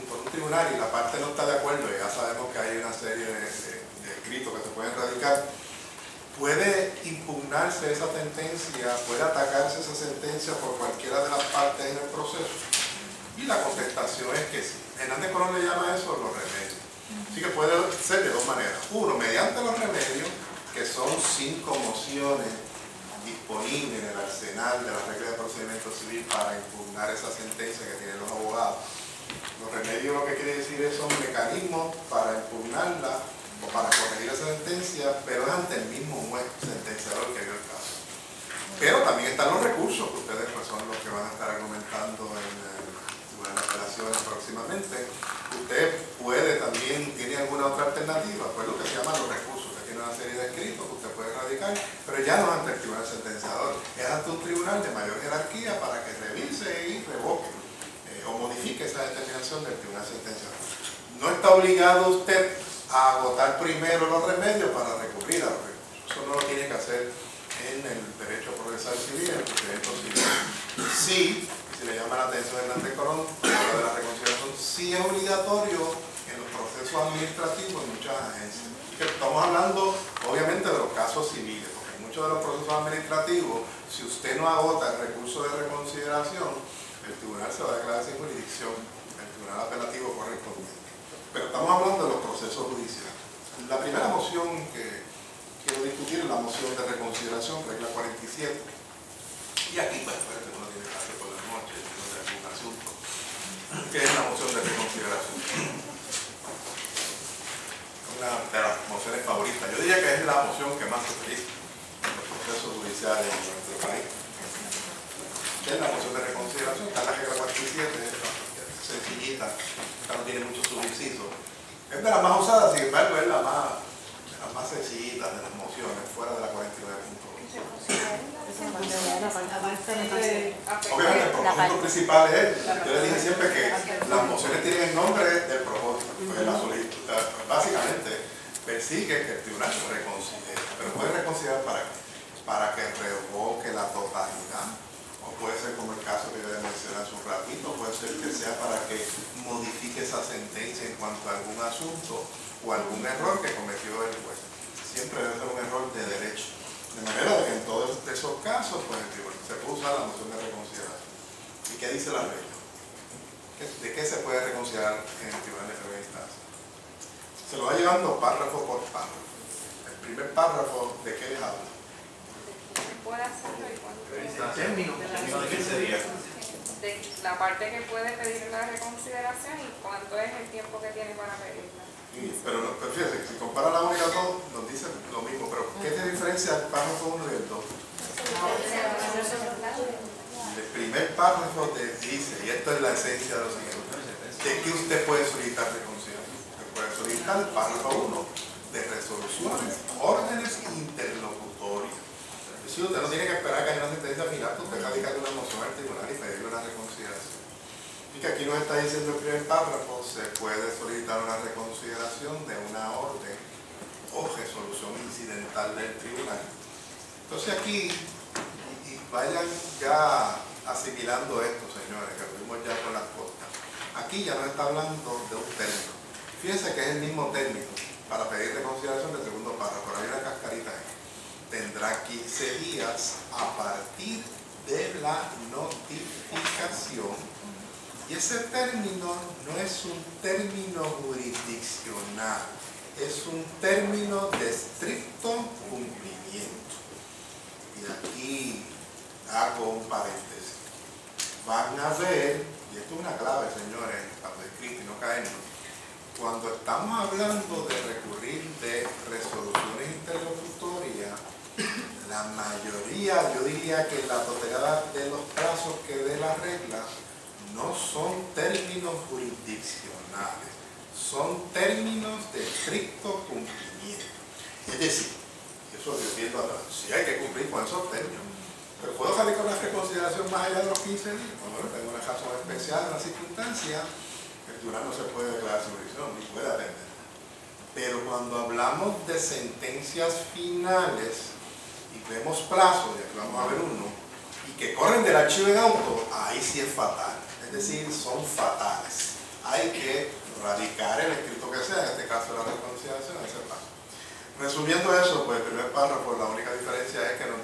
Speaker 1: por un tribunal y la parte no está de acuerdo, y ya sabemos que hay una serie de escritos que se pueden radicar, puede impugnarse esa sentencia, puede atacarse esa sentencia por cualquiera de las partes en el proceso. Y la contestación es que sí. Hernández Colón le llama eso los remedios. Así que puede ser de dos maneras. Uno, mediante los remedios, que son 5 mociones disponibles en el arsenal de la regla de procedimiento civil para impugnar esa sentencia que tienen los abogados. Los remedios lo que quiere decir es son mecanismos para impugnarla o para corregir esa sentencia, pero es ante el mismo juez sentenciador que dio el caso. Pero también están los recursos, que ustedes pues, son los que van a estar argumentando en el Tribunal de Apelaciones próximamente. Usted puede también, tiene alguna otra alternativa, pues lo que se llama los recursos, que tiene una serie de escritos que usted puede radicar, pero ya no es ante el tribunal sentenciador, es ante un tribunal de mayor jerarquía para que revise y revoque o modifique esa determinación del tribunal sentenciador. No está obligado usted a agotar primero los remedios para recurrir a los recursos. Eso no lo tiene que hacer en el derecho procesal civil, en el procedimiento civil. Sí, si le llama la atención a Hernández Colón, de la reconciliación, sí es obligatorio en los procesos administrativos en muchas agencias. Y que estamos hablando, obviamente, de los casos civiles, porque en muchos de los procesos administrativos, si usted no agota el recurso de reconsideración, el tribunal se va a declarar sin jurisdicción, el tribunal apelativo correspondiente. Pero estamos hablando de los procesos judiciales. La primera moción que quiero discutir es la moción de reconsideración, regla 47. Y aquí, pues, uno tiene clase por la noche, no de algún asunto, que es la moción de reconsideración. Una de las mociones favoritas. Yo diría que es la moción que más se utiliza en los procesos judiciales en nuestro país. Es la moción de reconsideración, está en la regla 47, es sencillita, esta no tiene muchos subincisos. Es de las más usadas, sin embargo, es la más sencillita de las mociones, fuera de la 49.1. Obviamente, el propósito principal es, yo les dije siempre que las mociones tienen el nombre del propósito, pues la solicitud, básicamente persigue que el tribunal se reconsidere, pero puede reconsiderar para que revoque la totalidad. O puede ser como el caso que yo mencioné hace un ratito, puede ser que sea para que modifique esa sentencia en cuanto a algún asunto o algún error que cometió el juez. Siempre debe ser un error de derecho. De manera que en todos esos casos, pues el tribunal se puede usar la moción de reconsideración. ¿Y qué dice la regla? ¿De qué se puede reconsiderar en el tribunal de primera instancia? Se lo va llevando párrafo por párrafo. El primer párrafo, ¿de qué les habla?
Speaker 4: Puede hacerlo y cuando
Speaker 2: Término.
Speaker 1: ¿De qué sería?
Speaker 4: de la parte que puede pedir la reconsideración y cuánto es el tiempo que tiene para pedirla.
Speaker 1: Pero fíjese, si compara la 1 y la 2, nos dice lo mismo, pero ¿qué te diferencia el párrafo 1 y el 2? El primer párrafo te dice, y esto es la esencia de lo siguiente, de que usted puede solicitar reconsideración. Usted puede solicitar el párrafo 1 de resoluciones, órdenes interlocutorias. Es decir, usted no tiene que esperar que haya una sentencia final, usted radica una moción al tribunal y pedirle una reconsideración. Y que aquí nos está diciendo el primer párrafo, se puede solicitar una reconsideración de una orden o resolución incidental del tribunal. Entonces aquí, y vayan ya asimilando esto, señores, que lo vimos ya con las costas. Aquí ya nos está hablando de un término. Fíjense que es el mismo término para pedir reconsideración del segundo párrafo, pero hay una cascarita ahí. Tendrá 15 días a partir de la notificación. Y ese término no es un término jurisdiccional, es un término de estricto cumplimiento. Y aquí hago un paréntesis. Van a ver, y esto es una clave, señores, para escrito y no caernos, cuando estamos hablando de recurrir de resoluciones interlocutorias, la mayoría, yo diría que la totalidad de los plazos que dé la regla no son términos jurisdiccionales, son términos de estricto cumplimiento. Es decir, eso viendo atrás, sí hay que cumplir con esos términos, pero puedo salir con una reconsideración más allá de los 15 días. Bueno, tengo una razón especial, una circunstancia, el tribunal no se puede declarar su jurisdicción ni puede atender. Pero cuando hablamos de sentencias finales y vemos plazos, y aquí vamos a ver uno, y que corren del archivo en auto, ahí sí es fatal. Es decir, son fatales. Hay que radicar el escrito que sea, en este caso la reconsideración, ese paso. Resumiendo eso, pues el primer párrafo, la única diferencia es que nos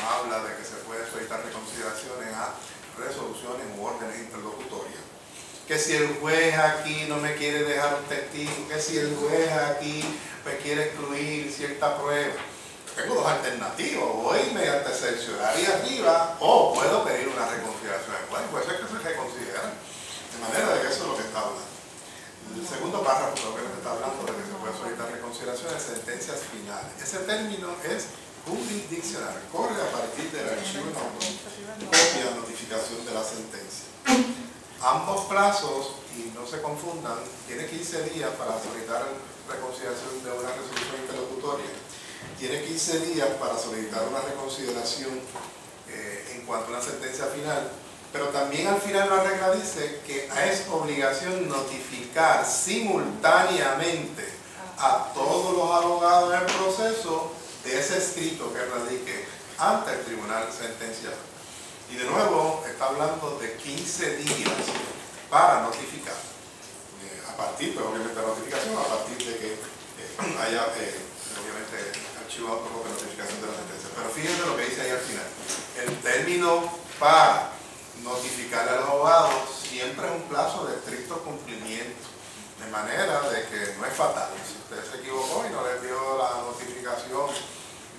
Speaker 1: habla de que se puede solicitar reconsideraciones a resoluciones u órdenes interlocutorias. Que si el juez aquí no me quiere dejar un testigo, que si el juez aquí me quiere excluir cierta prueba. Tengo dos alternativas, voy mediante cercioraria arriba o puedo pedir una reconsideración. Bueno, puede ser que se reconsideren, de manera de que eso es lo que está hablando. El segundo párrafo lo que nos está hablando de que se puede solicitar reconsideración de sentencias finales. Ese término es jurisdiccional, corre a partir del archivo copia notificación de la sentencia. Ambos plazos, y no se confundan, tiene 15 días para solicitar reconsideración de una resolución interlocutoria. Tiene 15 días para solicitar una reconsideración en cuanto a una sentencia final, pero también al final la regla dice que es obligación notificar simultáneamente a todos los abogados en el proceso de ese escrito que radique ante el tribunal sentencial. Y de nuevo está hablando de 15 días para notificar, a partir, pero obviamente la notificación, a partir de que haya obviamente archivado como notificación de la sentencia. Pero fíjense lo que dice ahí al final. El término para notificarle a los abogados siempre es un plazo de estricto cumplimiento, de manera de que no es fatal. Si usted se equivocó y no le dio la notificación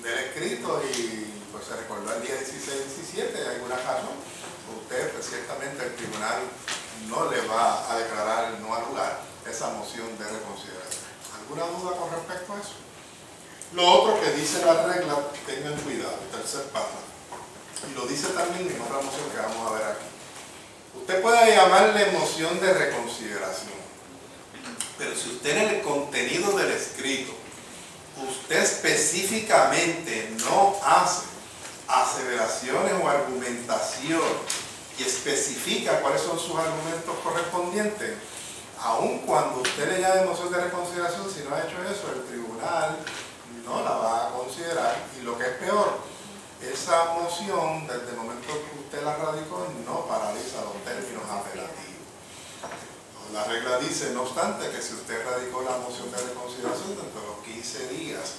Speaker 1: del escrito y pues se recordó el día 16-17 de alguna razón, usted pues, ciertamente el tribunal no le va a declarar no al lugar esa moción de reconsideración. ¿Alguna duda con respecto a eso? Lo otro que dice la regla, tengan cuidado, el tercer párrafo, y lo dice también en otra moción que vamos a ver aquí. Usted puede llamarle moción de reconsideración, pero si usted en el contenido del escrito, usted específicamente no hace aseveraciones o argumentación y especifica cuáles son sus argumentos correspondientes, aun cuando usted le llame moción de reconsideración, si no ha hecho eso, el tribunal no la va a considerar. Y lo que es peor, esa moción, desde el momento que usted la radicó, no paraliza los términos apelativos. La regla dice, no obstante, que si usted radicó la moción de reconsideración dentro de los 15 días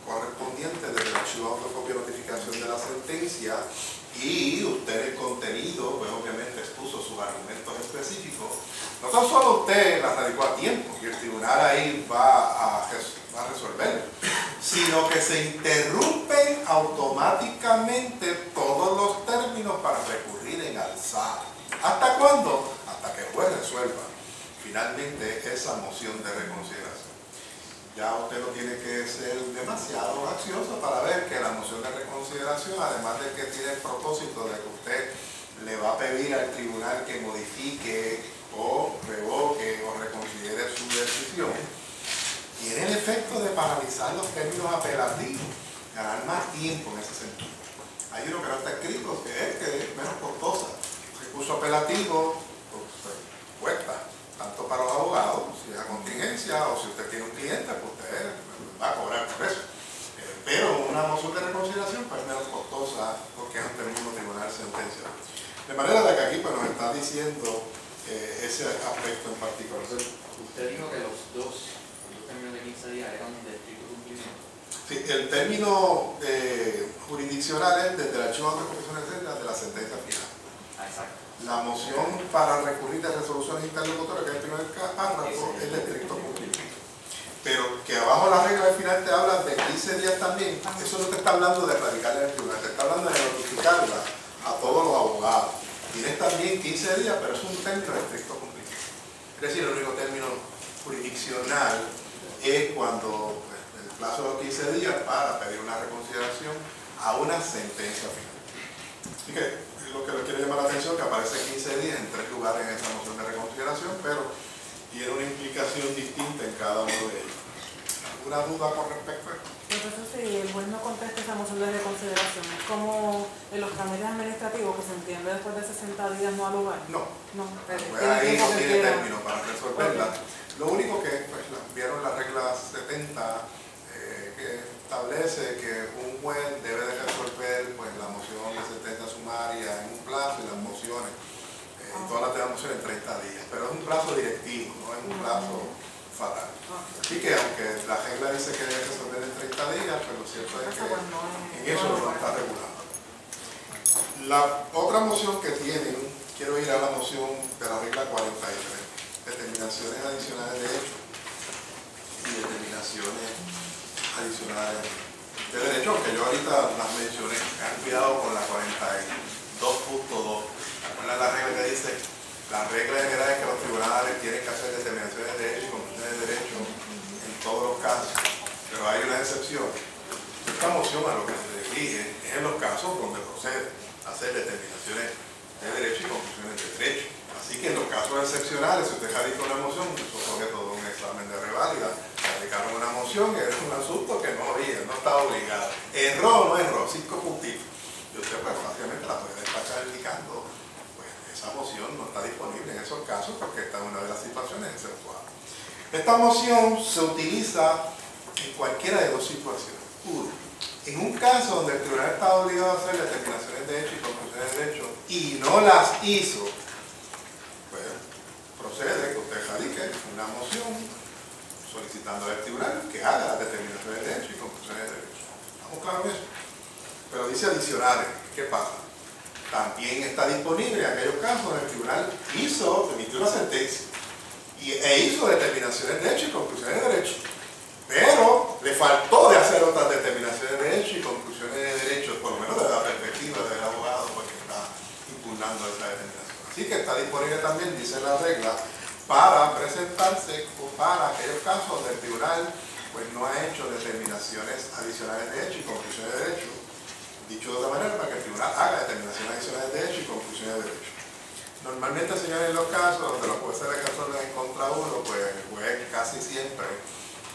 Speaker 1: correspondientes desde el archivo autocopia notificación de la sentencia y usted en el contenido, pues obviamente expuso sus argumentos específicos, no tan solo usted la radicó a tiempo y el tribunal ahí va a resolver, sino que se interrumpen automáticamente todos los términos para recurrir en alzada. ¿Hasta cuándo? Hasta que el juez resuelva finalmente esa moción de reconsideración. Ya usted no tiene que ser demasiado ansioso para ver que la moción de reconsideración, además de que tiene el propósito de que usted le va a pedir al tribunal que modifique o revoque o reconsidere su decisión, tiene el efecto de paralizar los términos apelativos, ganar más tiempo en ese sentido. Hay uno que no está escrito, que es menos costosa. Recurso apelativo, pues, cuesta tanto para los abogados, si es a contingencia o si usted tiene un cliente, pues usted va a cobrar por eso. Pero una moción de reconsideración pues, es menos costosa porque es ante el mismo tribunal sentencia. De manera de que aquí pues, nos está diciendo ese aspecto en particular.
Speaker 5: Usted dijo que los dos términos de 15 días eran de estricto cumplimiento.
Speaker 1: Sí, el término jurisdiccional es desde el archivo de de la sentencia final.
Speaker 5: Exacto.
Speaker 1: La moción para recurrir de resoluciones interlocutorias, que es el primer párrafo, es de estricto cumplimiento. Pero que abajo la regla al final te habla de 15 días también, eso no te está hablando de radicarla en el tribunal, te está hablando de notificarla a todos los abogados. Tienes también 15 días, pero es un término de estricto cumplimiento. Es decir, el único término jurisdiccional es cuando el plazo de los 15 días para pedir una reconsideración a una sentencia final. Así que lo que le quiero llamar la atención es que aparece 15 días en 3 lugares en esta moción de reconsideración, pero tiene una implicación distinta en cada uno de ellos. ¿Alguna duda con respecto a esto?
Speaker 6: Entonces, si el juez no contesta esa moción de reconsideración, ¿es como en los trámites administrativos que se entiende después de 60 días no al lugar?
Speaker 1: No.
Speaker 6: No,
Speaker 1: Pues ahí no tiene término para resolverla. Okay. Lo único que pues, vieron la regla 70 que establece que un juez debe de resolver pues, la moción de sentencia sumaria en un plazo y las mociones, todas las demás mociones en 30 días. Pero es un plazo directivo, no es un plazo fatal. Así que aunque la regla dice que debe resolver en 30 días, pues lo cierto es que en eso no está regulado. La otra moción que tienen, quiero ir a la moción de la regla 43, determinaciones adicionales de hecho y determinaciones adicionales de derecho, aunque yo ahorita las mencioné, me han cuidado con la 42.2. ¿Recuerdan la regla que dice? La regla general es que los tribunales tienen que hacer determinaciones de derecho y conclusiones de derecho en todos los casos, pero hay una excepción. Esta moción a lo que se dirige es en los casos donde procede a hacer determinaciones de derecho y conclusiones de derecho. Así que en los casos excepcionales, si usted radica una moción, eso fue todo un examen de reválida, radicaron una moción que era un asunto que no había, no estaba obligado. Erró o no erró, 5 puntitos. Y usted pues fácilmente la puede despachar indicando, pues esa moción no está disponible en esos casos porque está en una de las situaciones exceptuadas. Esta moción se utiliza en cualquiera de dos situaciones. Uno, en un caso donde el tribunal está obligado a hacer determinaciones de derecho y conclusiones de derecho y no las hizo, pues procede que usted radique una moción solicitando al tribunal que haga las determinaciones de derecho y conclusiones de derecho. ¿Estamos claros en eso? Pero dice adicionales. ¿Qué pasa? También está disponible en aquellos casos donde el tribunal emitió una sentencia e hizo determinaciones de derecho y conclusiones de derecho, pero le faltó de hacer otras determinaciones de derecho y conclusiones de derecho, por lo menos desde la perspectiva del abogado, porque está impugnando esa determinación. Así que está disponible también, dice la regla, para presentarse o para aquellos casos donde el tribunal pues, no ha hecho determinaciones adicionales de derecho y conclusiones de derecho. Dicho de otra manera, para que el tribunal haga determinaciones adicionales de derecho y conclusiones de derecho. Normalmente, señores, en los casos donde los jueces resuelven en contra uno, pues el juez casi siempre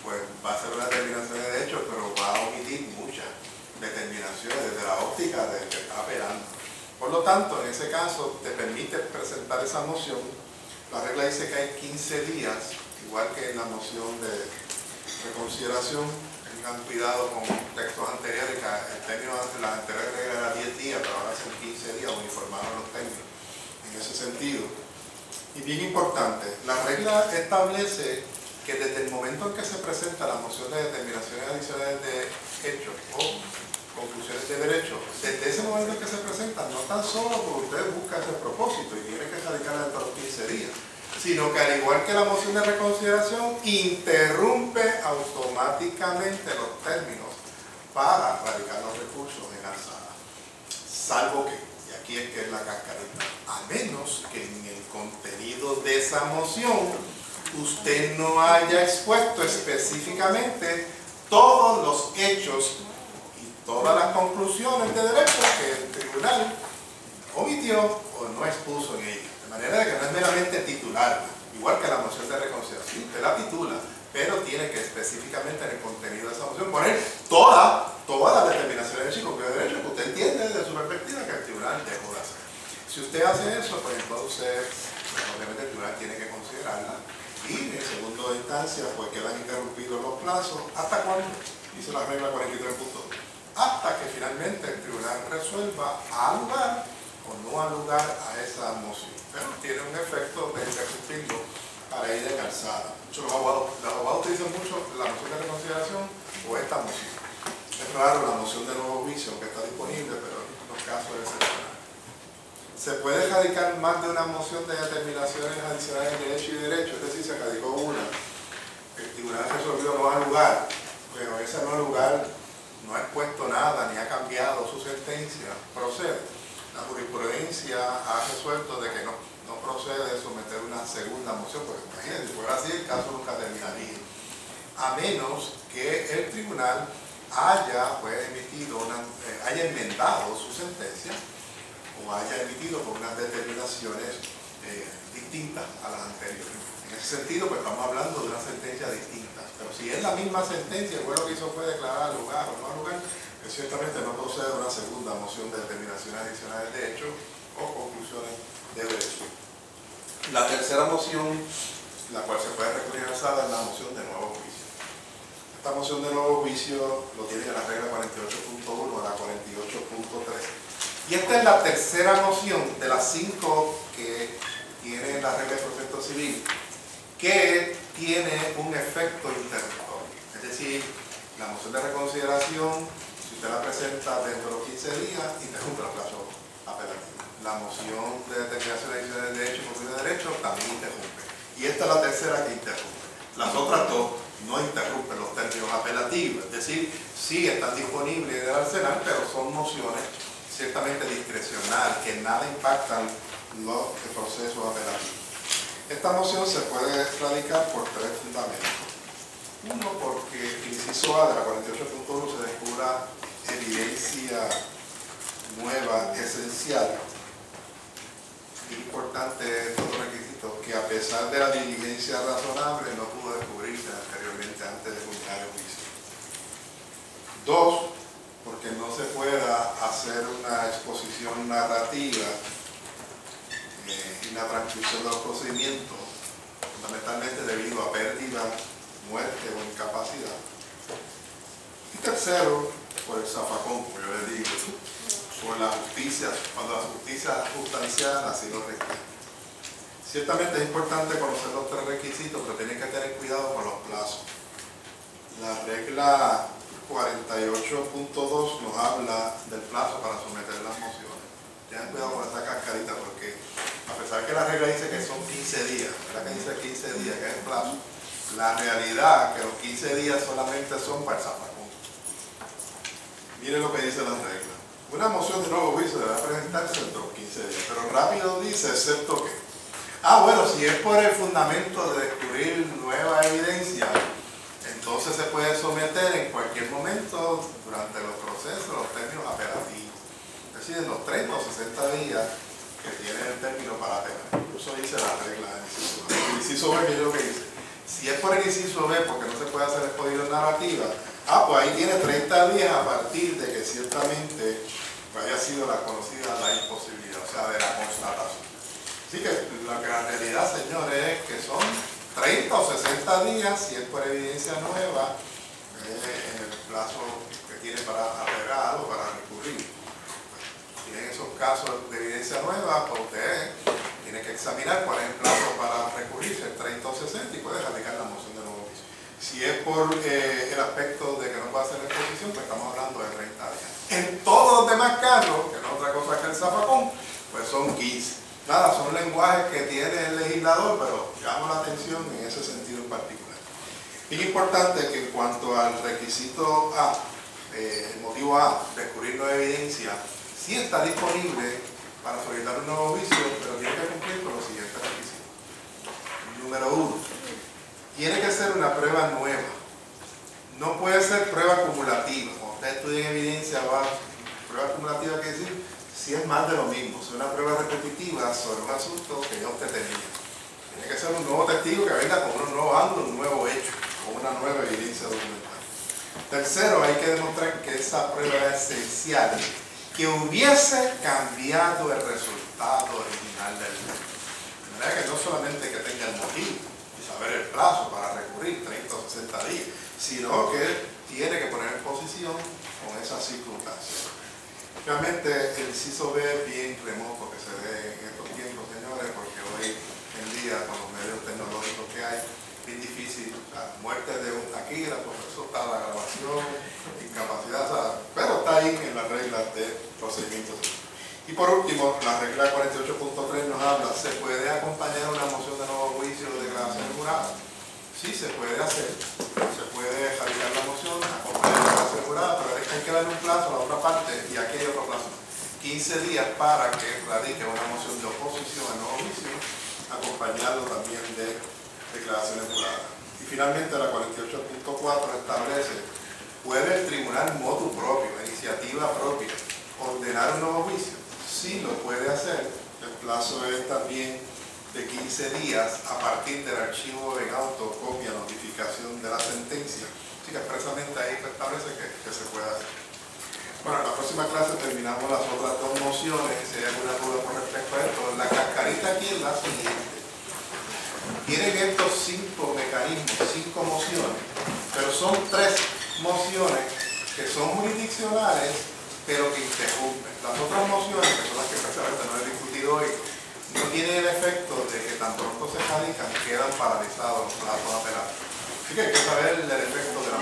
Speaker 1: pues, va a hacer una determinación de derecho, pero va a omitir muchas determinaciones desde la óptica del que está apelando. Por lo tanto, en ese caso, te permite presentar esa moción. La regla dice que hay 15 días, igual que en la moción de reconsideración. Tengan cuidado con textos anteriores, que el término de las anteriores reglas era 10 días, pero ahora son 15 días, uniformaron los términos en ese sentido. Y bien importante, la regla establece que desde el momento en que se presenta la moción de determinaciones adicionales de hechos o conclusiones de derecho, desde ese momento en que se presenta, no tan solo porque usted busca ese propósito y tiene que radicarla dentro de los 15 días, sino que al igual que la moción de reconsideración, interrumpe automáticamente los términos para radicar los recursos en alzada. Salvo que, y aquí es que es la cascarita, a menos que en el contenido de esa moción usted no haya expuesto específicamente todos los hechos y todas las conclusiones de derecho que el tribunal omitió o no expuso en ella. De manera que no es meramente titularla, igual que la moción de reconsideración. Usted la titula, pero tiene que específicamente en el contenido de esa moción poner todas las determinaciones de derecho que usted entiende desde su perspectiva que el tribunal dejó de hacer. Si usted hace eso, pues entonces obviamente el tribunal tiene que considerarla y en segunda instancia pues quedan interrumpidos los plazos. ¿Hasta cuándo? Dice la regla 43.2. Hasta que finalmente el tribunal resuelva a lugar o no a lugar a esa moción. Pero tiene un efecto de interrumpirlo para ir en alzada. Los abogados utilizan mucho la moción de reconsideración o esta moción. Es raro la moción de nuevo juicio que está disponible, pero en los casos excepcionales. Se puede radicar más de una moción de determinaciones adicionales de hecho y derecho, es decir, se radicó una, el tribunal resolvió no al lugar, pero ese no al lugar no ha expuesto nada ni ha cambiado su sentencia, procede. La jurisprudencia ha resuelto de que no procede someter una segunda moción, porque imagínense, si fuera así el caso nunca terminaría, a menos que el tribunal haya haya enmendado su sentencia o haya emitido con unas determinaciones distintas a las anteriores. En ese sentido, pues estamos hablando de una sentencia distinta, pero si es la misma sentencia, el juez lo que hizo fue declarar lugar o no lugar, ciertamente no procede una segunda moción de determinaciones adicionales de hecho o conclusiones de derecho. La tercera moción, la cual se puede recurrir alzada, es la moción de nuevo juicio. Esta moción de nuevo juicio lo tiene en la regla 48.1 a la 48.3. Y esta es la tercera moción de las 5 que tiene la regla de proceso civil, que tiene un un efecto interruptor. Es decir, la moción de reconsideración, si usted la presenta dentro de los 15 días, interrumpe el plazo apelativo. La moción de determinación de derecho por de derecho también interrumpe. Y esta es la tercera que interrumpe. Las otras dos no interrumpen los términos apelativos, es decir, sí están disponibles en el arsenal, pero son mociones ciertamente discrecionales, que nada impactan los procesos apelativos. Esta moción se puede radicar por tres fundamentos. Uno, porque el inciso A de la 48.1 se descubra evidencia nueva, esencial. Es importante estos requisitos que a pesar de la diligencia razonable no pudo descubrirse anteriormente antes de culminar el juicio. Dos, porque no se pueda hacer una exposición narrativa y la transcripción de los procedimientos, fundamentalmente debido a pérdida, muerte o incapacidad. Y tercero, por el zafacón, como yo les digo, por la justicia, cuando la justicia sustancial así lo requiere. Ciertamente es importante conocer los tres requisitos, pero tienen que tener cuidado con los plazos. La regla 48.2 nos habla del plazo para someter las mociones. Tengan cuidado con esta cascarita, porque a pesar que la regla dice que son 15 días, ¿verdad que dice 15 días, que es el plazo? La realidad es que los 15 días solamente son para el zafacón. Miren lo que dice la regla. Una moción de nuevo juicio deberá presentarse dentro de los 15 días, pero rápido dice, excepto que. Bueno, si es por el fundamento de descubrir nueva evidencia, entonces se puede someter en cualquier momento durante los procesos, los términos apelativos. Es decir, en los 30 o 60 días que tiene el término para apelar. Eso dice la regla del inciso B. El inciso B, que es lo que dice. Si es por el inciso B, porque no se puede hacer exposición narrativa, pues ahí tiene 30 días a partir de que ciertamente haya sido la conocida la imposibilidad, o sea, de la constatación. Así que la realidad, señores, es que son 30 o 60 días, si es por evidencia nueva, en el plazo que tiene para apelar o para recurrir. Y en esos casos de evidencia nueva, pues usted tiene que examinar cuál es el plazo para recurrir, si es 30 o 60, y puede radicar la moción de nuevo juicio. Si es por el aspecto de que no va a hacer la exposición, pues estamos hablando de 30 días. En todos los demás casos, que no es otra cosa que el zafacón, pues son 15. Nada, son lenguajes que tiene el legislador, pero llamo la atención en ese sentido en particular. Es importante que en cuanto al requisito A, el motivo A, descubrir nueva evidencia, sí está disponible para solicitar un nuevo juicio, pero tiene que cumplir con los siguientes requisitos. Número 1, tiene que ser una prueba nueva. No puede ser prueba acumulativa. Cuando usted estudia en evidencia, prueba acumulativa quiere decir si es más de lo mismo, es una prueba repetitiva sobre un asunto que ya usted tenía. Tiene que ser un nuevo testigo que venga con un nuevo ángulo, un nuevo hecho, con una nueva evidencia documental. Tercero, hay que demostrar que esa prueba es esencial, que hubiese cambiado el resultado original del juicio. De manera que no solamente que tenga el motivo y saber el plazo para recurrir, 30 o 60 días, sino que tiene que poner en posición con esas circunstancias. Realmente el inciso B es bien remoto que se dé en estos tiempos, señores, porque hoy en día con los medios tecnológicos que hay, es difícil, la muerte de un aquí, la profesora está la grabación, incapacidad, pero está ahí en las reglas de procedimientos. Y por último, la regla 48.3 nos habla, ¿se puede acompañar una moción de nuevo juicio de declaración jurada? Sí, se puede hacer, se puede radicar la moción, acompañar la declaración jurada, pero hay que darle un plazo a la otra parte y aquí hay otro plazo. 15 días para que radique una moción de oposición al nuevo juicio, acompañado también de declaraciones juradas. Y finalmente la 48.4 establece, ¿puede el tribunal motu propio, iniciativa propia, ordenar un nuevo juicio? Sí, lo puede hacer. El plazo es también de 15 días a partir del archivo en autocopia, notificación de la sentencia. Así que expresamente ahí establece que se puede hacer. Bueno, en la próxima clase terminamos las otras dos mociones. Si hay alguna duda con respecto a esto, la cascarita aquí es la siguiente. Tienen estos 5 mecanismos, 5 mociones, pero son 3 mociones que son jurisdiccionales, pero que interrumpen. Las otras mociones, que son las que precisamente no he discutido hoy, no tienen el efecto de que tan pronto se radican quedan paralizados los plazos apelativos. Así que hay que saber el efecto de la